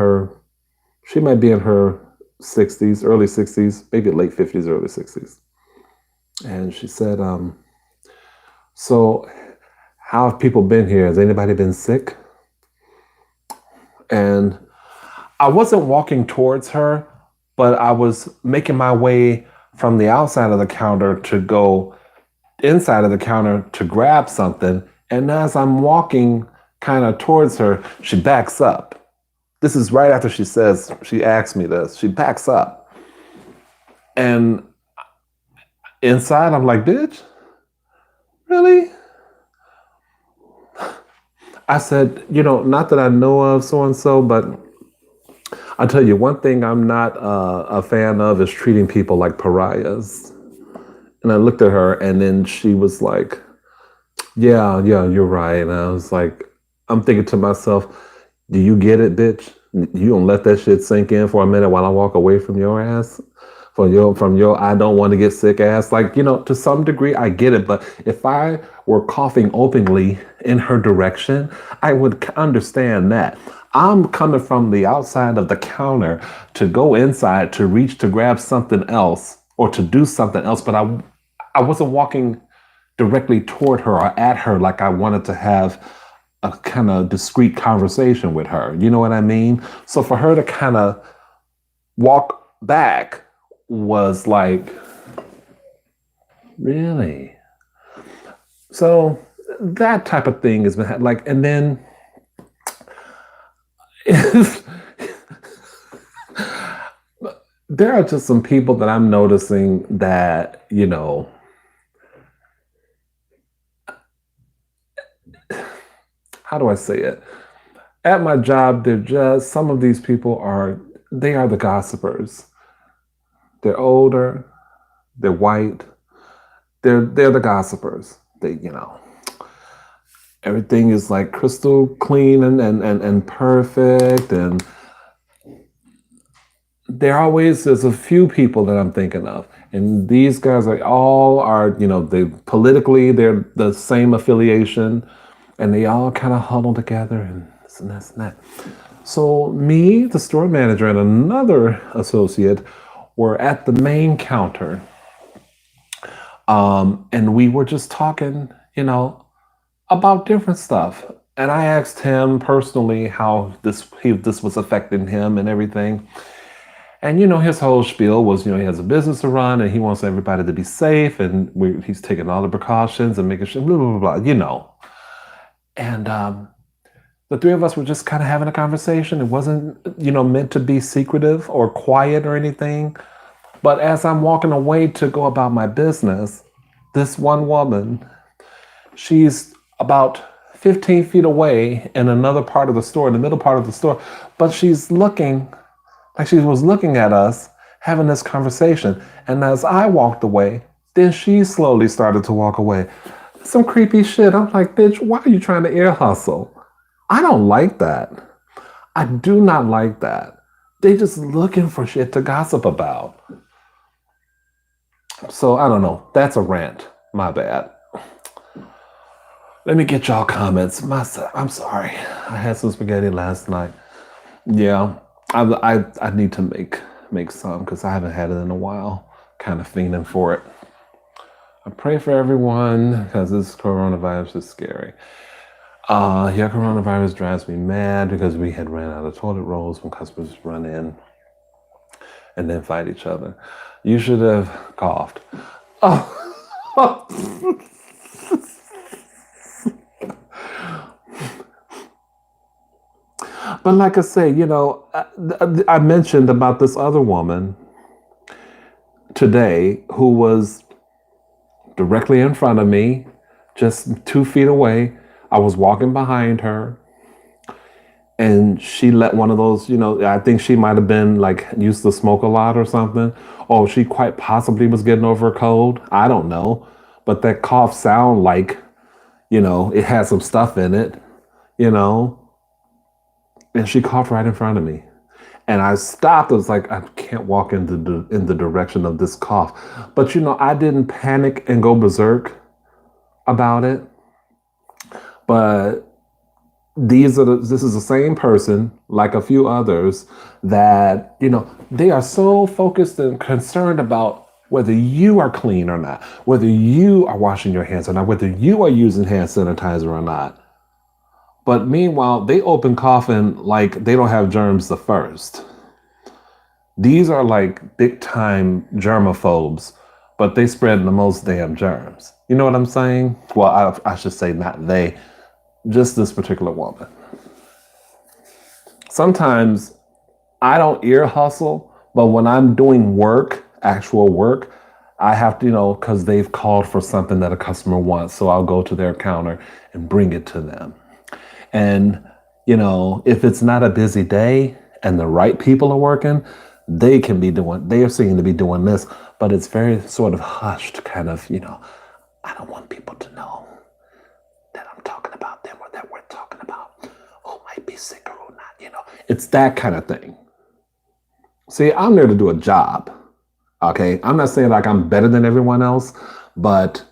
she might be in her 60s, early 60s, maybe late 50s, early 60s. And she said, so how have people been here? Has anybody been sick? And I wasn't walking towards her, but I was making my way from the outside of the counter to go inside of the counter to grab something. And as I'm walking kind of towards her, she backs up. This is right after she asks me this. She backs up. And inside, I'm like, bitch, really? I said, not that I know of so and so, but I'll tell you one thing I'm not a fan of is treating people like pariahs. And I looked at her, and then she was like, yeah, yeah, you're right. And I was like, I'm thinking to myself, do you get it, bitch? You don't let that shit sink in for a minute while I walk away from your ass? From your I don't want to get sick ass. Like, to some degree I get it, but if I were coughing openly in her direction, I would understand that. I'm coming from the outside of the counter to go inside to reach to grab something else or to do something else, but I wasn't walking directly toward her or at her like I wanted to have a kind of discreet conversation with her. You know what I mean? So for her to kind of walk back was like, really? So that type of thing has been like, and then there are just some people that I'm noticing that, how do I say it? At my job, some of these people they are the gossipers. They're older, they're white, they're the gossipers. Everything is like crystal clean and perfect. And there's a few people that I'm thinking of. And these guys they politically, they're the same affiliation, and they all kind of huddle together and this and this and that. So me, the store manager, and another associate were at the main counter. And we were just talking, about different stuff. And I asked him personally how this was affecting him and everything. And his whole spiel was, he has a business to run and he wants everybody to be safe, and he's taking all the precautions and making sure, blah, blah, blah, And the three of us were just kind of having a conversation. It wasn't, meant to be secretive or quiet or anything. But as I'm walking away to go about my business, this one woman, she's about 15 feet away in another part of the store, in the middle part of the store, but she's looking like she was looking at us having this conversation. And as I walked away, then she slowly started to walk away. Some creepy shit. I'm like, bitch, why are you trying to ear hustle? I don't like that. I do not like that. They just looking for shit to gossip about. So I don't know. That's a rant. My bad. Let me get y'all comments. I'm sorry. I had some spaghetti last night. Yeah, I need to make some because I haven't had it in a while. Kind of fiending for it. I pray for everyone because this coronavirus is scary. Yeah, coronavirus drives me mad because we had ran out of toilet rolls when customers run in and then fight each other. You should have coughed. Oh. But like I say, I mentioned about this other woman today who was directly in front of me, just 2 feet away. I was walking behind her and she let one of those, I think she might have been like used to smoke a lot or something. Or she quite possibly was getting over a cold. I don't know. But that cough sound like, it had some stuff in it, and she coughed right in front of me. And I stopped. I was like, I can't walk in the direction of this cough. But I didn't panic and go berserk about it. But this is the same person, like a few others, that they are so focused and concerned about whether you are clean or not, whether you are washing your hands or not, whether you are using hand sanitizer or not. But meanwhile, they open coughing like they don't have germs the first. These are like big time germaphobes, but they spread the most damn germs. You know what I'm saying? Well, I should say not they, just this particular woman. Sometimes I don't ear hustle, but when I'm doing work, actual work, I have to, because they've called for something that a customer wants. So I'll go to their counter and bring it to them. And, if it's not a busy day and the right people are working, they are seen to be doing this, but it's very sort of hushed kind of, I don't want people to know that I'm talking about them or that we're talking about who might be sick or who not, It's that kind of thing. See, I'm there to do a job. Okay. I'm not saying like I'm better than everyone else, but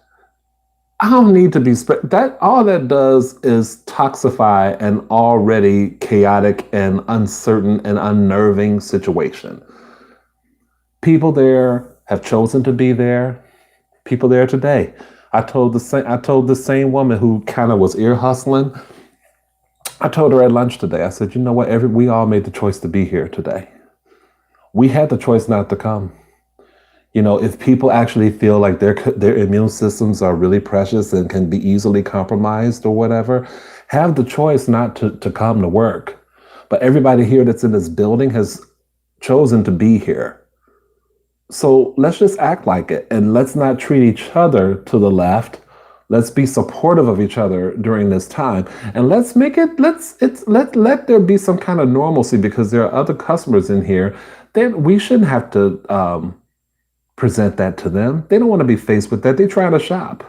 I don't need to be that. All that does is toxify an already chaotic and uncertain and unnerving situation. People there have chosen to be there. People there today. I told the same woman who kind of was ear hustling. I told her at lunch today. I said, you know what? We all made the choice to be here today. We had the choice not to come. If people actually feel like their immune systems are really precious and can be easily compromised or whatever, have the choice not to come to work. But everybody here that's in this building has chosen to be here. So let's just act like it and let's not treat each other to the left. Let's be supportive of each other during this time. And let there be some kind of normalcy because there are other customers in here that we shouldn't have to present that to them. They don't want to be faced with that. They try to shop.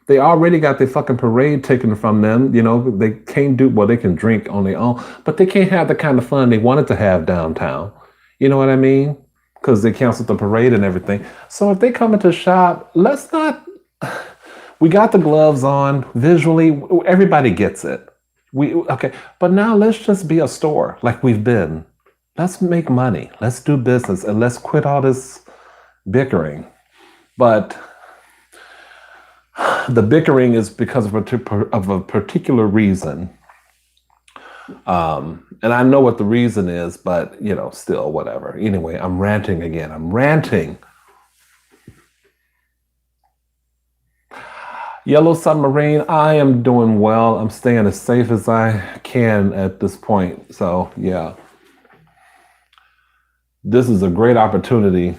They already got their fucking parade taken from them. They can't they can drink on their own, but they can't have the kind of fun they wanted to have downtown. You know what I mean? Because they canceled the parade and everything. So if they come into shop, let's not, we got the gloves on visually. Everybody gets it. Okay. But now let's just be a store like we've been. Let's make money. Let's do business and let's quit all this bickering. But the bickering is because of a particular reason. And I know what the reason is, but still whatever. Anyway, I'm ranting again. I'm ranting. Yellow Submarine, I am doing well. I'm staying as safe as I can at this point. So yeah. This is a great opportunity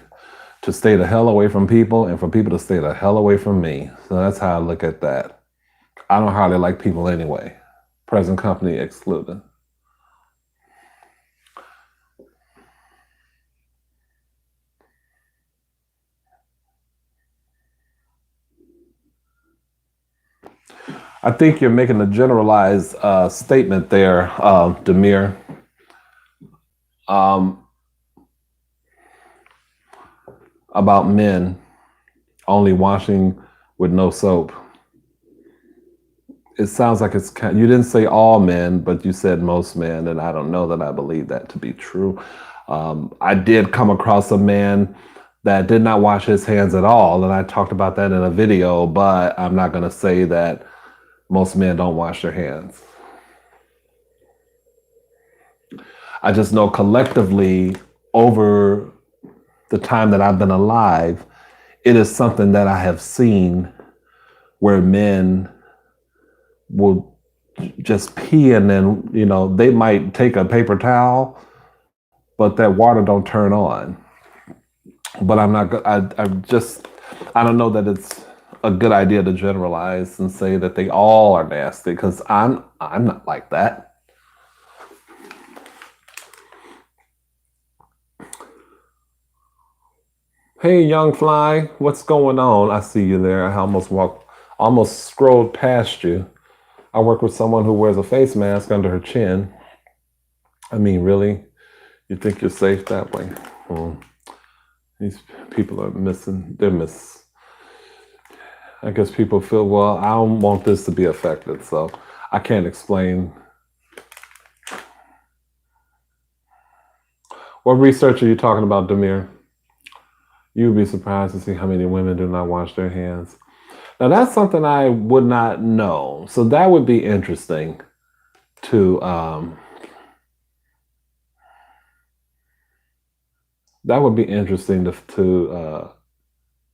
to stay the hell away from people and for people to stay the hell away from me. So that's how I look at that. I don't hardly like people anyway, present company excluded. I think you're making a generalized statement there, Demir. About men only washing with no soap. It sounds like it's you didn't say all men, but you said most men, and I don't know that I believe that to be true. I did come across a man that did not wash his hands at all, and I talked about that in a video, but I'm not going to say that most men don't wash their hands. I just know collectively over the time that I've been alive, it is something that I have seen where men will just pee and then, they might take a paper towel, but that water don't turn on. But I'm not, I don't know that it's a good idea to generalize and say that they all are nasty, because I'm not like that. Hey, young fly, what's going on? I see you there. I almost scrolled past you. I work with someone who wears a face mask under her chin. I mean, really? You think you're safe that way? These people are missing. I guess people feel, well, I don't want this to be affected, so I can't explain. What research are you talking about, Demir? You'd be surprised to see how many women do not wash their hands. Now, that's something I would not know. So that would be interesting to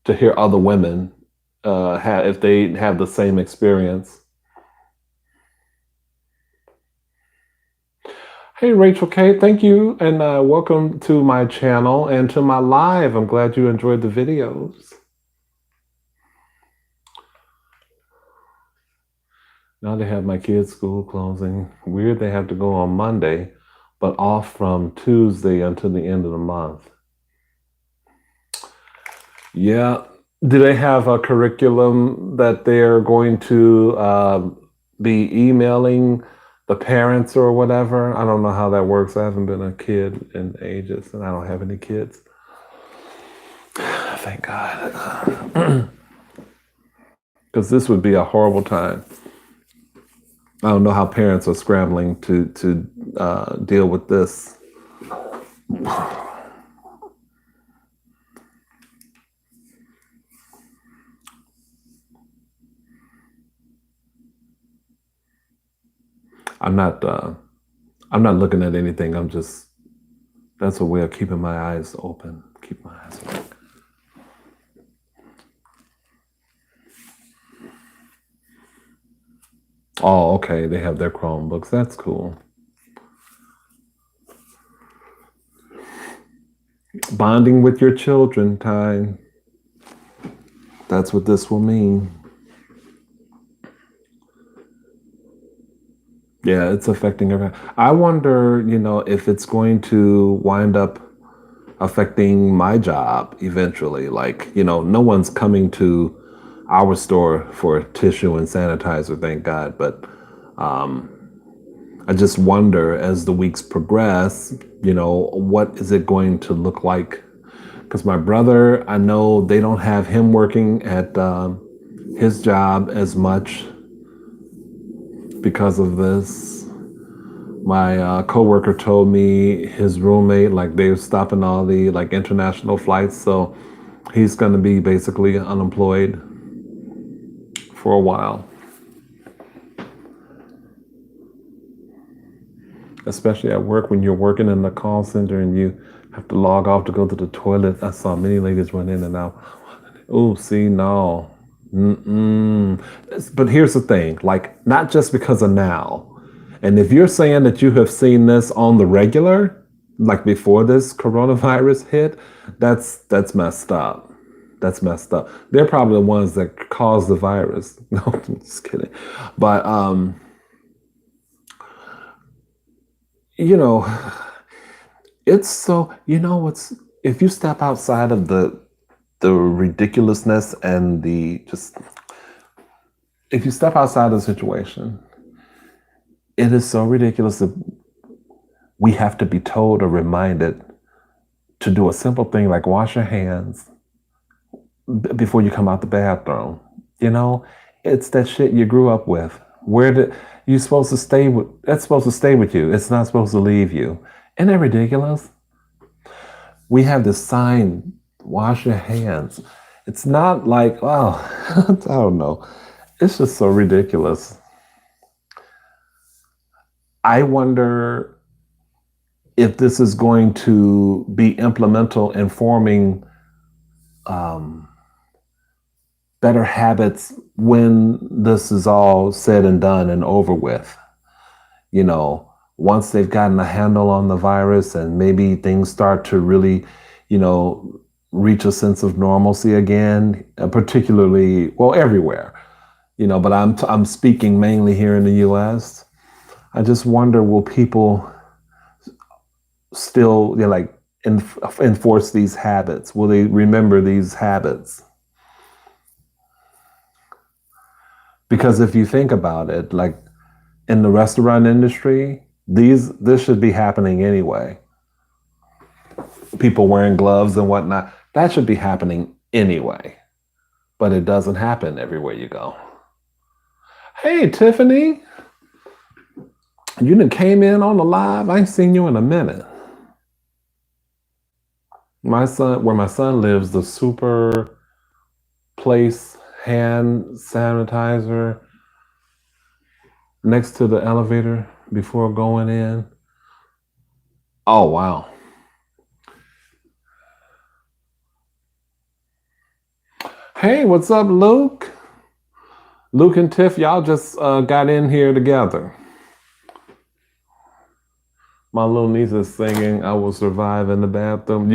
to hear other women if they have the same experience. Hey, Rachel K, thank you, and welcome to my channel and to my live. I'm glad you enjoyed the videos. Now they have my kids' school closing. Weird they have to go on Monday, but off from Tuesday until the end of the month. Yeah. Do they have a curriculum that they're going to be emailing the parents or whatever? I don't know how that works. I haven't been a kid in ages, and I don't have any kids. Thank God. Because this would be a horrible time. I don't know how parents are scrambling to deal with this. I'm not looking at anything. That's a way of keeping my eyes open. Keep my eyes open. Oh, okay. They have their Chromebooks. That's cool. Bonding with your children time. That's what this will mean. Yeah, it's affecting everyone. I wonder, if it's going to wind up affecting my job eventually. Like, no one's coming to our store for tissue and sanitizer, thank God. But I just wonder as the weeks progress, what is it going to look like? Because my brother, I know they don't have him working at his job as much because of this. My coworker told me his roommate, like they're stopping all the international flights, so he's going to be basically unemployed for a while. Especially at work when you're working in the call center and you have to log off to go to the toilet. I saw many ladies run in and out. Oh, see, no. But here's the thing, not just because of now. And if you're saying that you have seen this on the regular, like before this coronavirus hit, that's messed up. That's messed up. They're probably the ones that caused the virus. No, I'm just kidding. But you know, it's so what's if you step outside of the ridiculousness and the just if you step outside of the situation, it is so ridiculous that we have to be told or reminded to do a simple thing like wash your hands before you come out the bathroom. You know, it's that shit you grew up with. Where did you supposed to stay with? That's supposed to stay with you. It's not supposed to leave you. Isn't that ridiculous? We have this sign, wash your hands. It's not like, oh, I don't know. It's just so ridiculous. I wonder if this is going to be implemental in forming um, better habits when this is all said and done and over with. You know, once they've gotten a handle on the virus and maybe things start to really, you know, reach a sense of normalcy again, particularly, well, everywhere, but I'm speaking mainly here in the US. I just wonder, will people still, like enforce these habits? Will they remember these habits? Because if you think about it, like in the restaurant industry, this should be happening anyway. People wearing gloves and whatnot, that should be happening anyway. But it doesn't happen everywhere you go. Hey, Tiffany, you done came in on the live. I ain't seen you in a minute. Where my son lives, the super place hand sanitizer next to the elevator before going in. Oh, wow. Hey, what's up, Luke? Luke and Tiff, y'all just got in here together. My little niece is singing "I Will Survive" in the bathroom.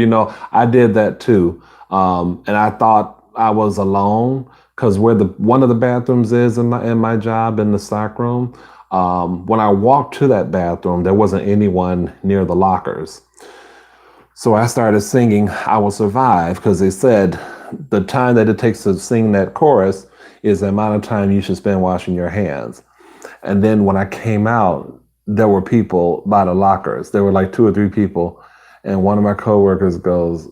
I did that too. And I thought I was alone because where one of the bathrooms is in my job in the stock room, when I walked to that bathroom, there wasn't anyone near the lockers. So I started singing "I Will Survive" because they said the time that it takes to sing that chorus is the amount of time you should spend washing your hands. And then when I came out, there were people by the lockers. There were like 2 or 3 people. And one of my coworkers goes,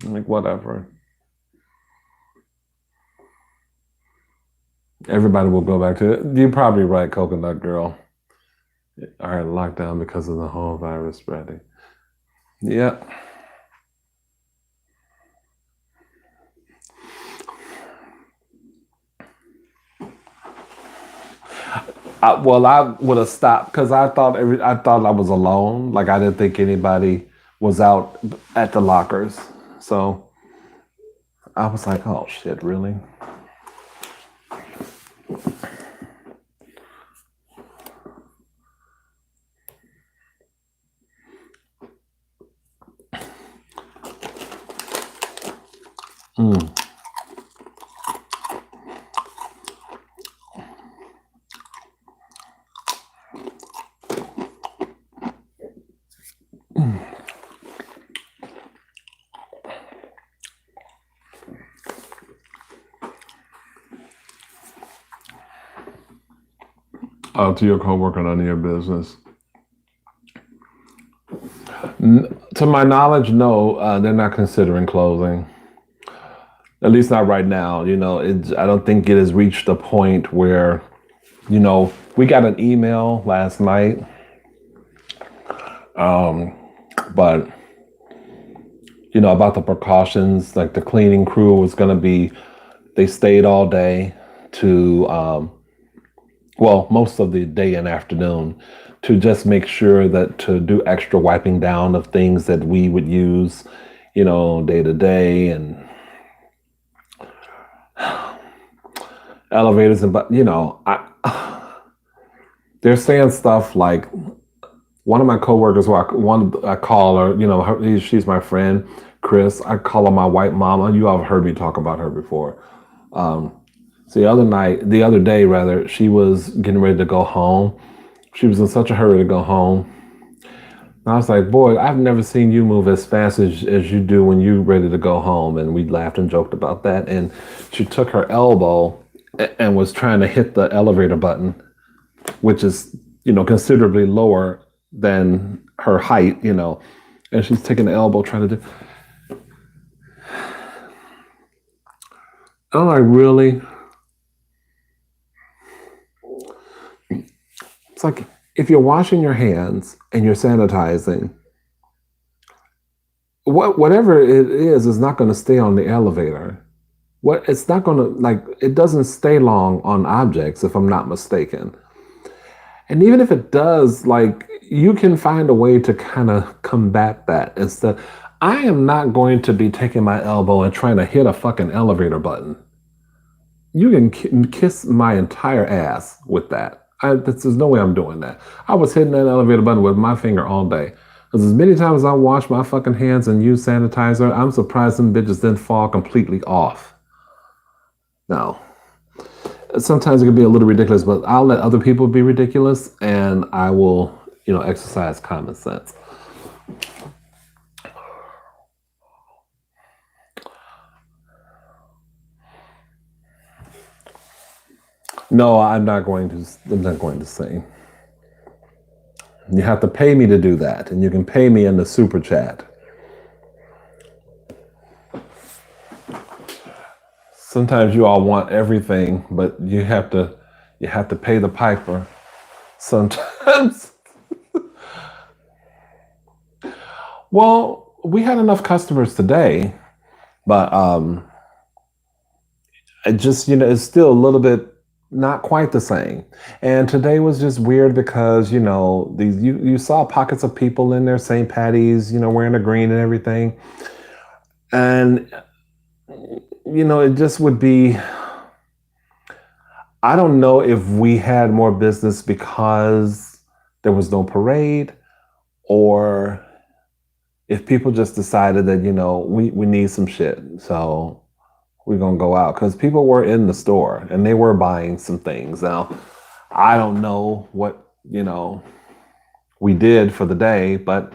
like, whatever. Everybody will go back to it. You're probably right, Coconut Girl. All right, lockdown because of the whole virus spreading. Yeah. I would have stopped because I thought I was alone. Like I didn't think anybody was out at the lockers. So I was like, oh shit, really? Mm. To your coworker, none of your business. To my knowledge, no, they're not considering closing. At least not right now. I don't think it has reached a point where, we got an email last night, but about the precautions. Like the cleaning crew was going to be, they stayed all day to, most of the day and afternoon to just make sure that to do extra wiping down of things that we would use, day to day and elevators. And, but, They're saying stuff like one of my coworkers, I call her, she's my friend, Chris. I call her my white mama. You all have heard me talk about her before. Um, so the other day rather, she was getting ready to go home. She was in such a hurry to go home. And I was like, boy, I've never seen you move as fast as you do when you're ready to go home. And we laughed and joked about that. And she took her elbow and was trying to hit the elevator button, which is, considerably lower than her height, and she's taking the elbow trying to do. I'm like, really? It's like if you're washing your hands and you're sanitizing, whatever it is not going to stay on the elevator. It's not going to it doesn't stay long on objects, if I'm not mistaken. And even if it does, you can find a way to kind of combat that instead. I am not going to be taking my elbow and trying to hit a fucking elevator button. You can kiss my entire ass with that. There's no way I'm doing that. I was hitting that elevator button with my finger all day. Because as many times as I wash my fucking hands and use sanitizer, I'm surprised them bitches didn't fall completely off. No. Sometimes it can be a little ridiculous, but I'll let other people be ridiculous and I will, exercise common sense. No, I'm not going to sing. You have to pay me to do that, and you can pay me in the super chat. Sometimes you all want everything, but you have to pay the piper. Sometimes. Well, we had enough customers today, but it just it's still a little bit not quite the same. And today was just weird because these you saw pockets of people in there, St. Patty's, wearing the green and everything, and it just would be. I don't know if we had more business because there was no parade, or if people just decided that we need some shit, so we're gonna go out, because people were in the store and they were buying some things. Now, I don't know what we did for the day, but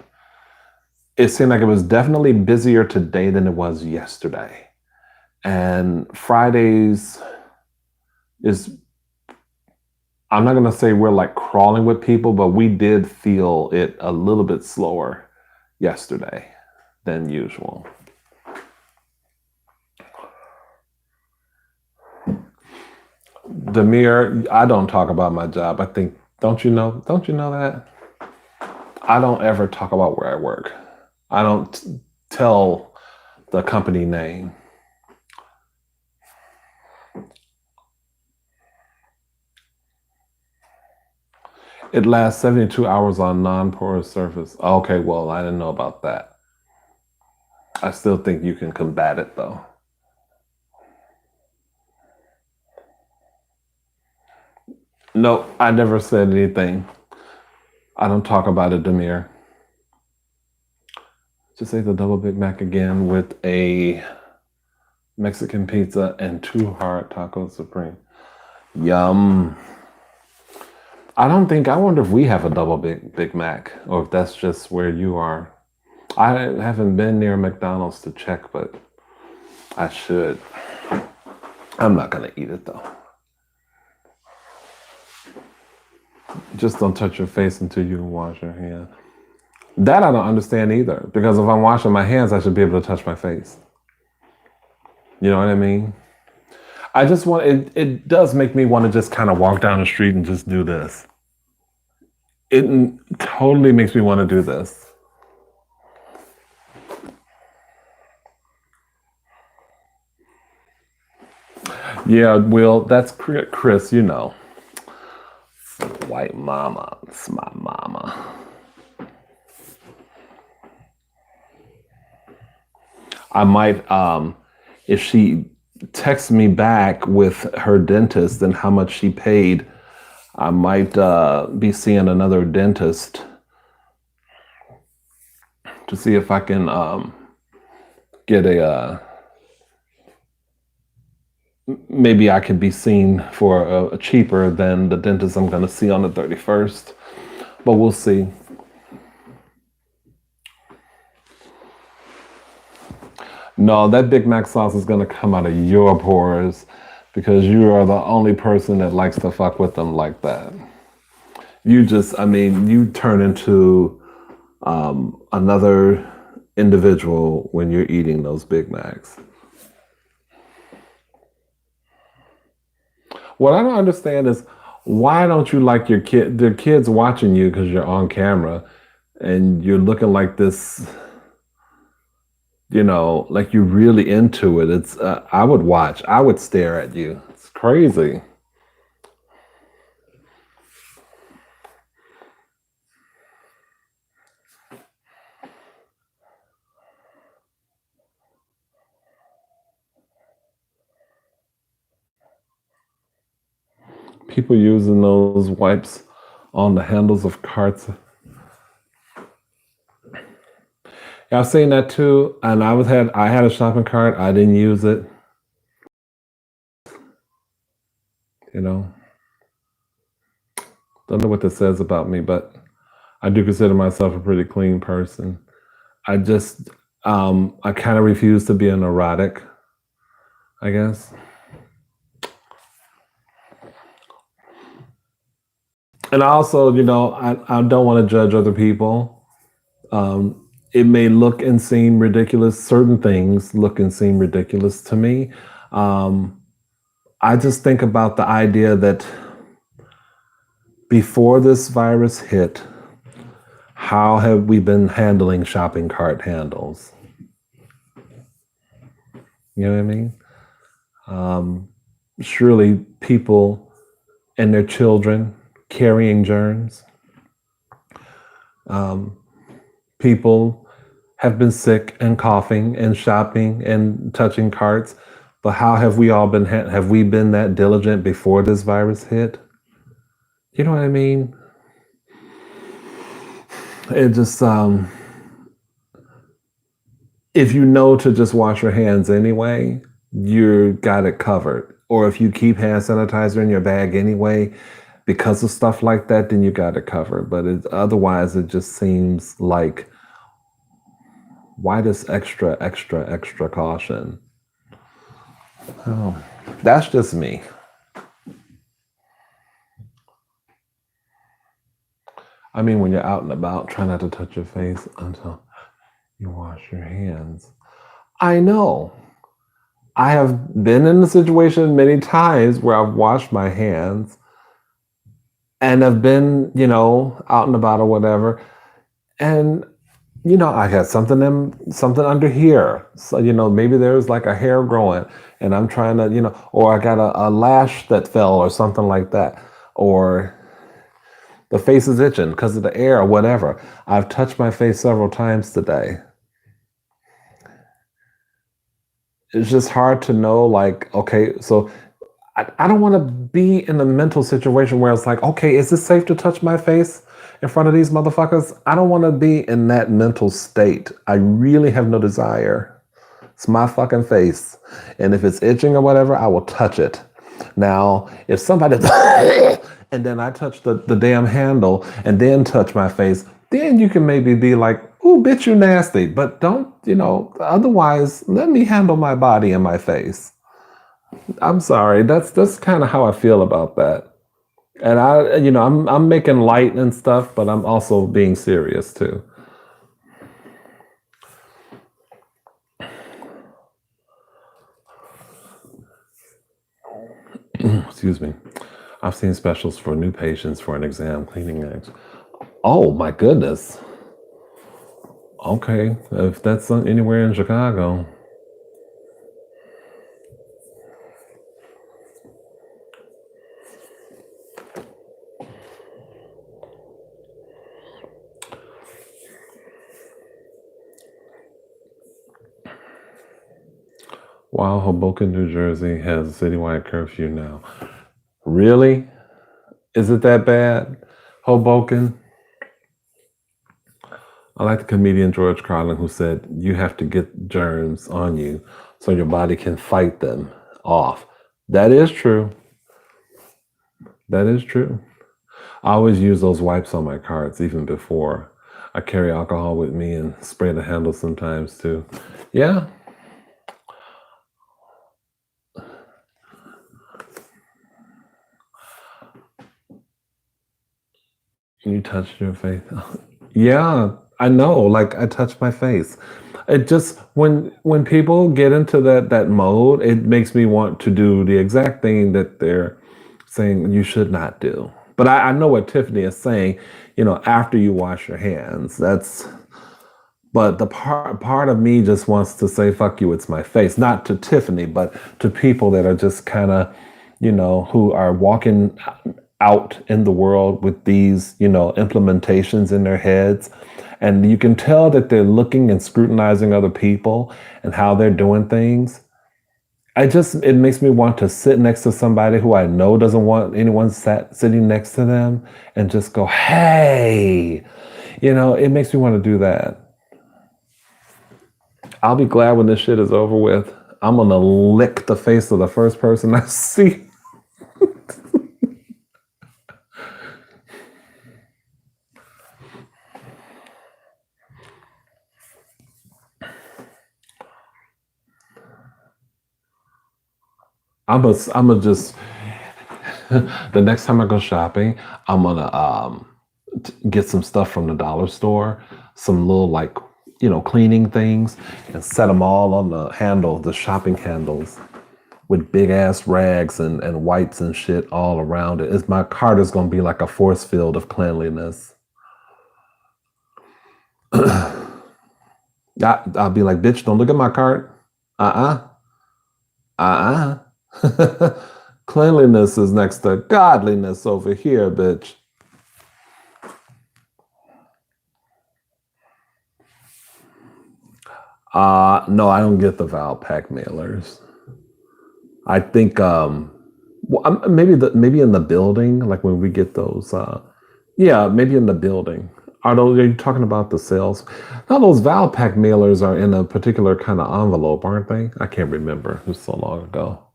it seemed like it was definitely busier today than it was yesterday. And Fridays is, I'm not gonna say we're crawling with people, but we did feel it a little bit slower yesterday than usual. Demir, I don't talk about my job. I think, don't you know that? I don't ever talk about where I work. I don't tell the company name. It lasts 72 hours on non-porous surface. Okay, well, I didn't know about that. I still think you can combat it, though. No, I never said anything. I don't talk about it, Demir. Just ate the double Big Mac again with a Mexican pizza and 2 hard tacos supreme. Yum. I wonder if we have a double Big Mac, or if that's just where you are. I haven't been near McDonald's to check, but I should. I'm not gonna eat it though. Just don't touch your face until you wash your hands. That I don't understand either, because if I'm washing my hands, I should be able to touch my face. You know what I mean? I just want it does make me want to just kind of walk down the street and just do this. It totally makes me want to do this. Yeah, Will, that's Chris, White mama. It's my mama. I might, if she texts me back with her dentist and how much she paid, I might be seeing another dentist to see if I can get maybe I could be seen for a cheaper than the dentist I'm going to see on the 31st. But we'll see. No, that Big Mac sauce is going to come out of your pores because you are the only person that likes to fuck with them like that. You turn into another individual when you're eating those Big Macs. What I don't understand is why don't you like the kids watching you because you're on camera and you're looking like this, like you're really into it. It's I would watch. I would stare at you. It's crazy. People using those wipes on the handles of carts. Yeah, I've seen that too, and I had a shopping cart. I didn't use it. Don't know what this says about me, but I do consider myself a pretty clean person. I just I kind of refuse to be a neurotic, I guess. And also, I don't want to judge other people. It may look and seem ridiculous. Certain things look and seem ridiculous to me. I just think about the idea that before this virus hit, how have we been handling shopping cart handles? You know what I mean? Surely people and their children carrying germs. People have been sick and coughing and shopping and touching carts. But how have we all been? Have we been that diligent before this virus hit? You know what I mean? It just if you know to just wash your hands anyway, you got it covered. Or if you keep hand sanitizer in your bag anyway, because of stuff like that, then you got it covered. But otherwise, it just seems like why this extra caution? Oh, that's just me. I mean, when you're out and about, try not to touch your face until you wash your hands. I know. I have been in the situation many times where I've washed my hands and I've been, out and about or whatever. And, I had something under here. So, maybe there's like a hair growing and I'm trying to, or I got a lash that fell or something like that. Or the face is itching because of the air or whatever. I've touched my face several times today. It's just hard to know, like, okay, so I don't want to be in a mental situation where it's like, okay, is it safe to touch my face in front of these motherfuckers? I don't want to be in that mental state. I really have no desire. It's my fucking face. And if it's itching or whatever, I will touch it. Now, if somebody, and then I touch the damn handle and then touch my face, then you can maybe be like, ooh, bitch, you nasty. But don't, otherwise, let me handle my body and my face. I'm sorry. That's kind of how I feel about that. And I'm making light and stuff, but I'm also being serious too. Excuse me. I've seen specials for new patients for an exam cleaning eggs. Oh my goodness. Okay, if that's anywhere in Chicago. Wow, Hoboken, New Jersey has a citywide curfew now. Really? Is it that bad? Hoboken? I like the comedian George Carlin who said, you have to get germs on you so your body can fight them off. That is true. That is true. I always use those wipes on my carts even before. I carry alcohol with me and spray the handle sometimes too. Yeah. You touched your face. Yeah, I know. Like I touch my face. It just when people get into that mode, it makes me want to do the exact thing that they're saying you should not do. But I know what Tiffany is saying. After you wash your hands, that's. But the part of me just wants to say "fuck you." It's my face, not to Tiffany, but to people that are just kind of, who are walking out in the world with these, implementations in their heads. And you can tell that they're looking and scrutinizing other people and how they're doing things. It makes me want to sit next to somebody who I know doesn't want anyone sitting next to them and just go, hey, it makes me want to do that. I'll be glad when this shit is over with. I'm going to lick the face of the first person I see. I'm a just the next time I go shopping, I'm gonna get some stuff from the dollar store, some little like cleaning things, and set them all on the shopping handles, with big ass rags and wipes and shit all around it. My cart is gonna be like a force field of cleanliness. I'll be like, bitch, don't look at my cart. Cleanliness is next to godliness over here, bitch. No, I don't get the Valpak mailers. I think maybe in the building, like when we get those. Yeah, maybe in the building. Are you talking about the sales? Now those Valpak mailers are in a particular kind of envelope, aren't they? I can't remember. It was so long ago.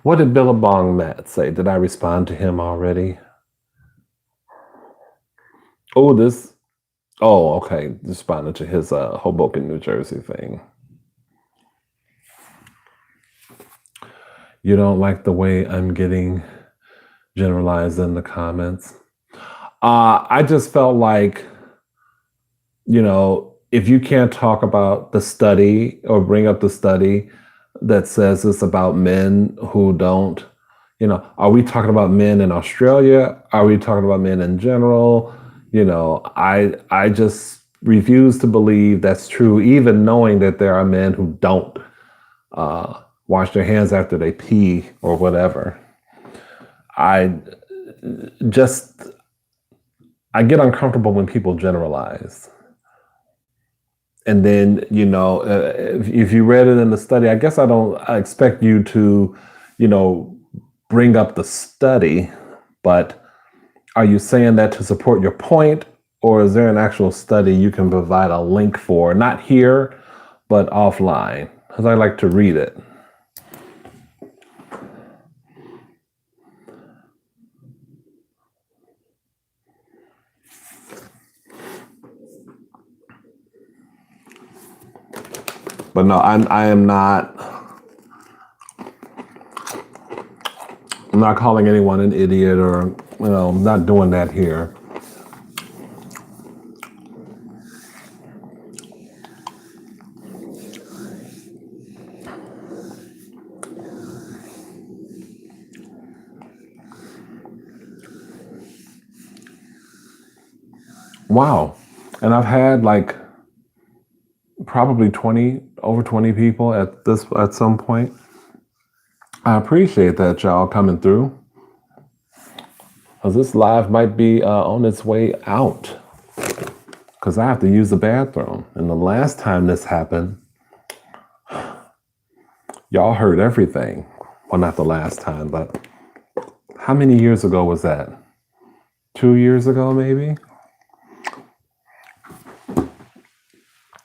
What did Billabong Matt say? Did I respond to him already? Oh, this. Oh, okay. Responded to his Hoboken, New Jersey thing. You don't like the way I'm getting generalized in the comments. I just felt like, if you can't talk about the study or bring up the study that says it's about men who don't, are we talking about men in Australia? Are we talking about men in general? I just refuse to believe that's true, even knowing that there are men who don't wash their hands after they pee or whatever. I get uncomfortable when people generalize. And then, if you read it in the study, I guess I expect you to, bring up the study, but are you saying that to support your point, or is there an actual study you can provide a link for, not here, but offline? Because I like to read it. But no, I am not. I'm not calling anyone an idiot, or I'm not doing that here. Wow, and I've had like probably over 20 people at some point. I appreciate that y'all coming through, because this live might be on its way out, because I have to use the bathroom. And the last time this happened, y'all heard everything. Well, not the last time, but how many years ago was that? 2 years ago, maybe?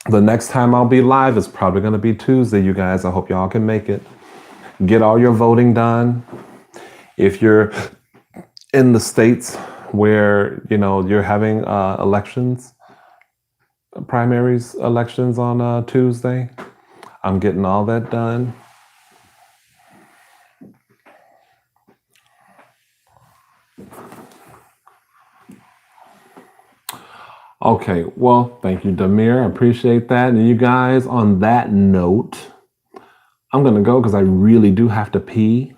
The next time I'll be live is probably going to be Tuesday, you guys. I hope y'all can make it. Get all your voting done. If you're in the states where, you're having elections, primaries elections on Tuesday, I'm getting all that done. Okay, well, thank you, Damir. I appreciate that. And you guys, on that note, I'm going to go because I really do have to pee.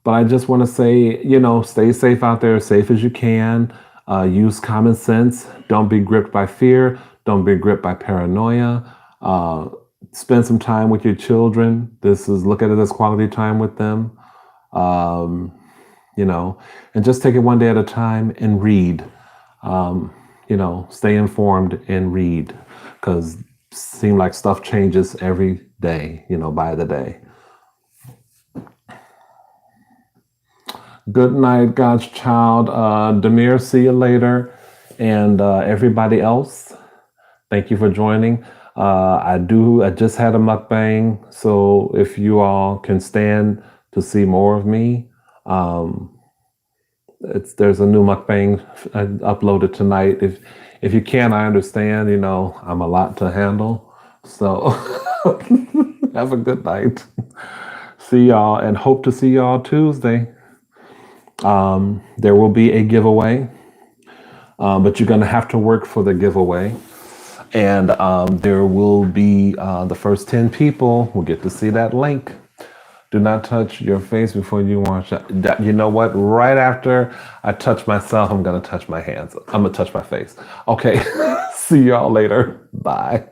But I just want to say, stay safe out there, as safe as you can. Use common sense. Don't be gripped by fear. Don't be gripped by paranoia. Spend some time with your children. Look at it as quality time with them. And just take it one day at a time and read. Stay informed and read, because it seems like stuff changes every day, by the day. Good night, God's child. Damir, see you later. And everybody else, thank you for joining. I just had a mukbang, so if you all can stand to see more of me, there's a new mukbang uploaded tonight. If you can, I understand. I'm a lot to handle. So have a good night. See y'all, and hope to see y'all Tuesday. There will be a giveaway, but you're gonna have to work for the giveaway. And there will be the first 10 people will get to see that link. Do not touch your face before you wash it. You know what? Right after I touch myself, I'm going to touch my hands. I'm going to touch my face. Okay. See y'all later. Bye.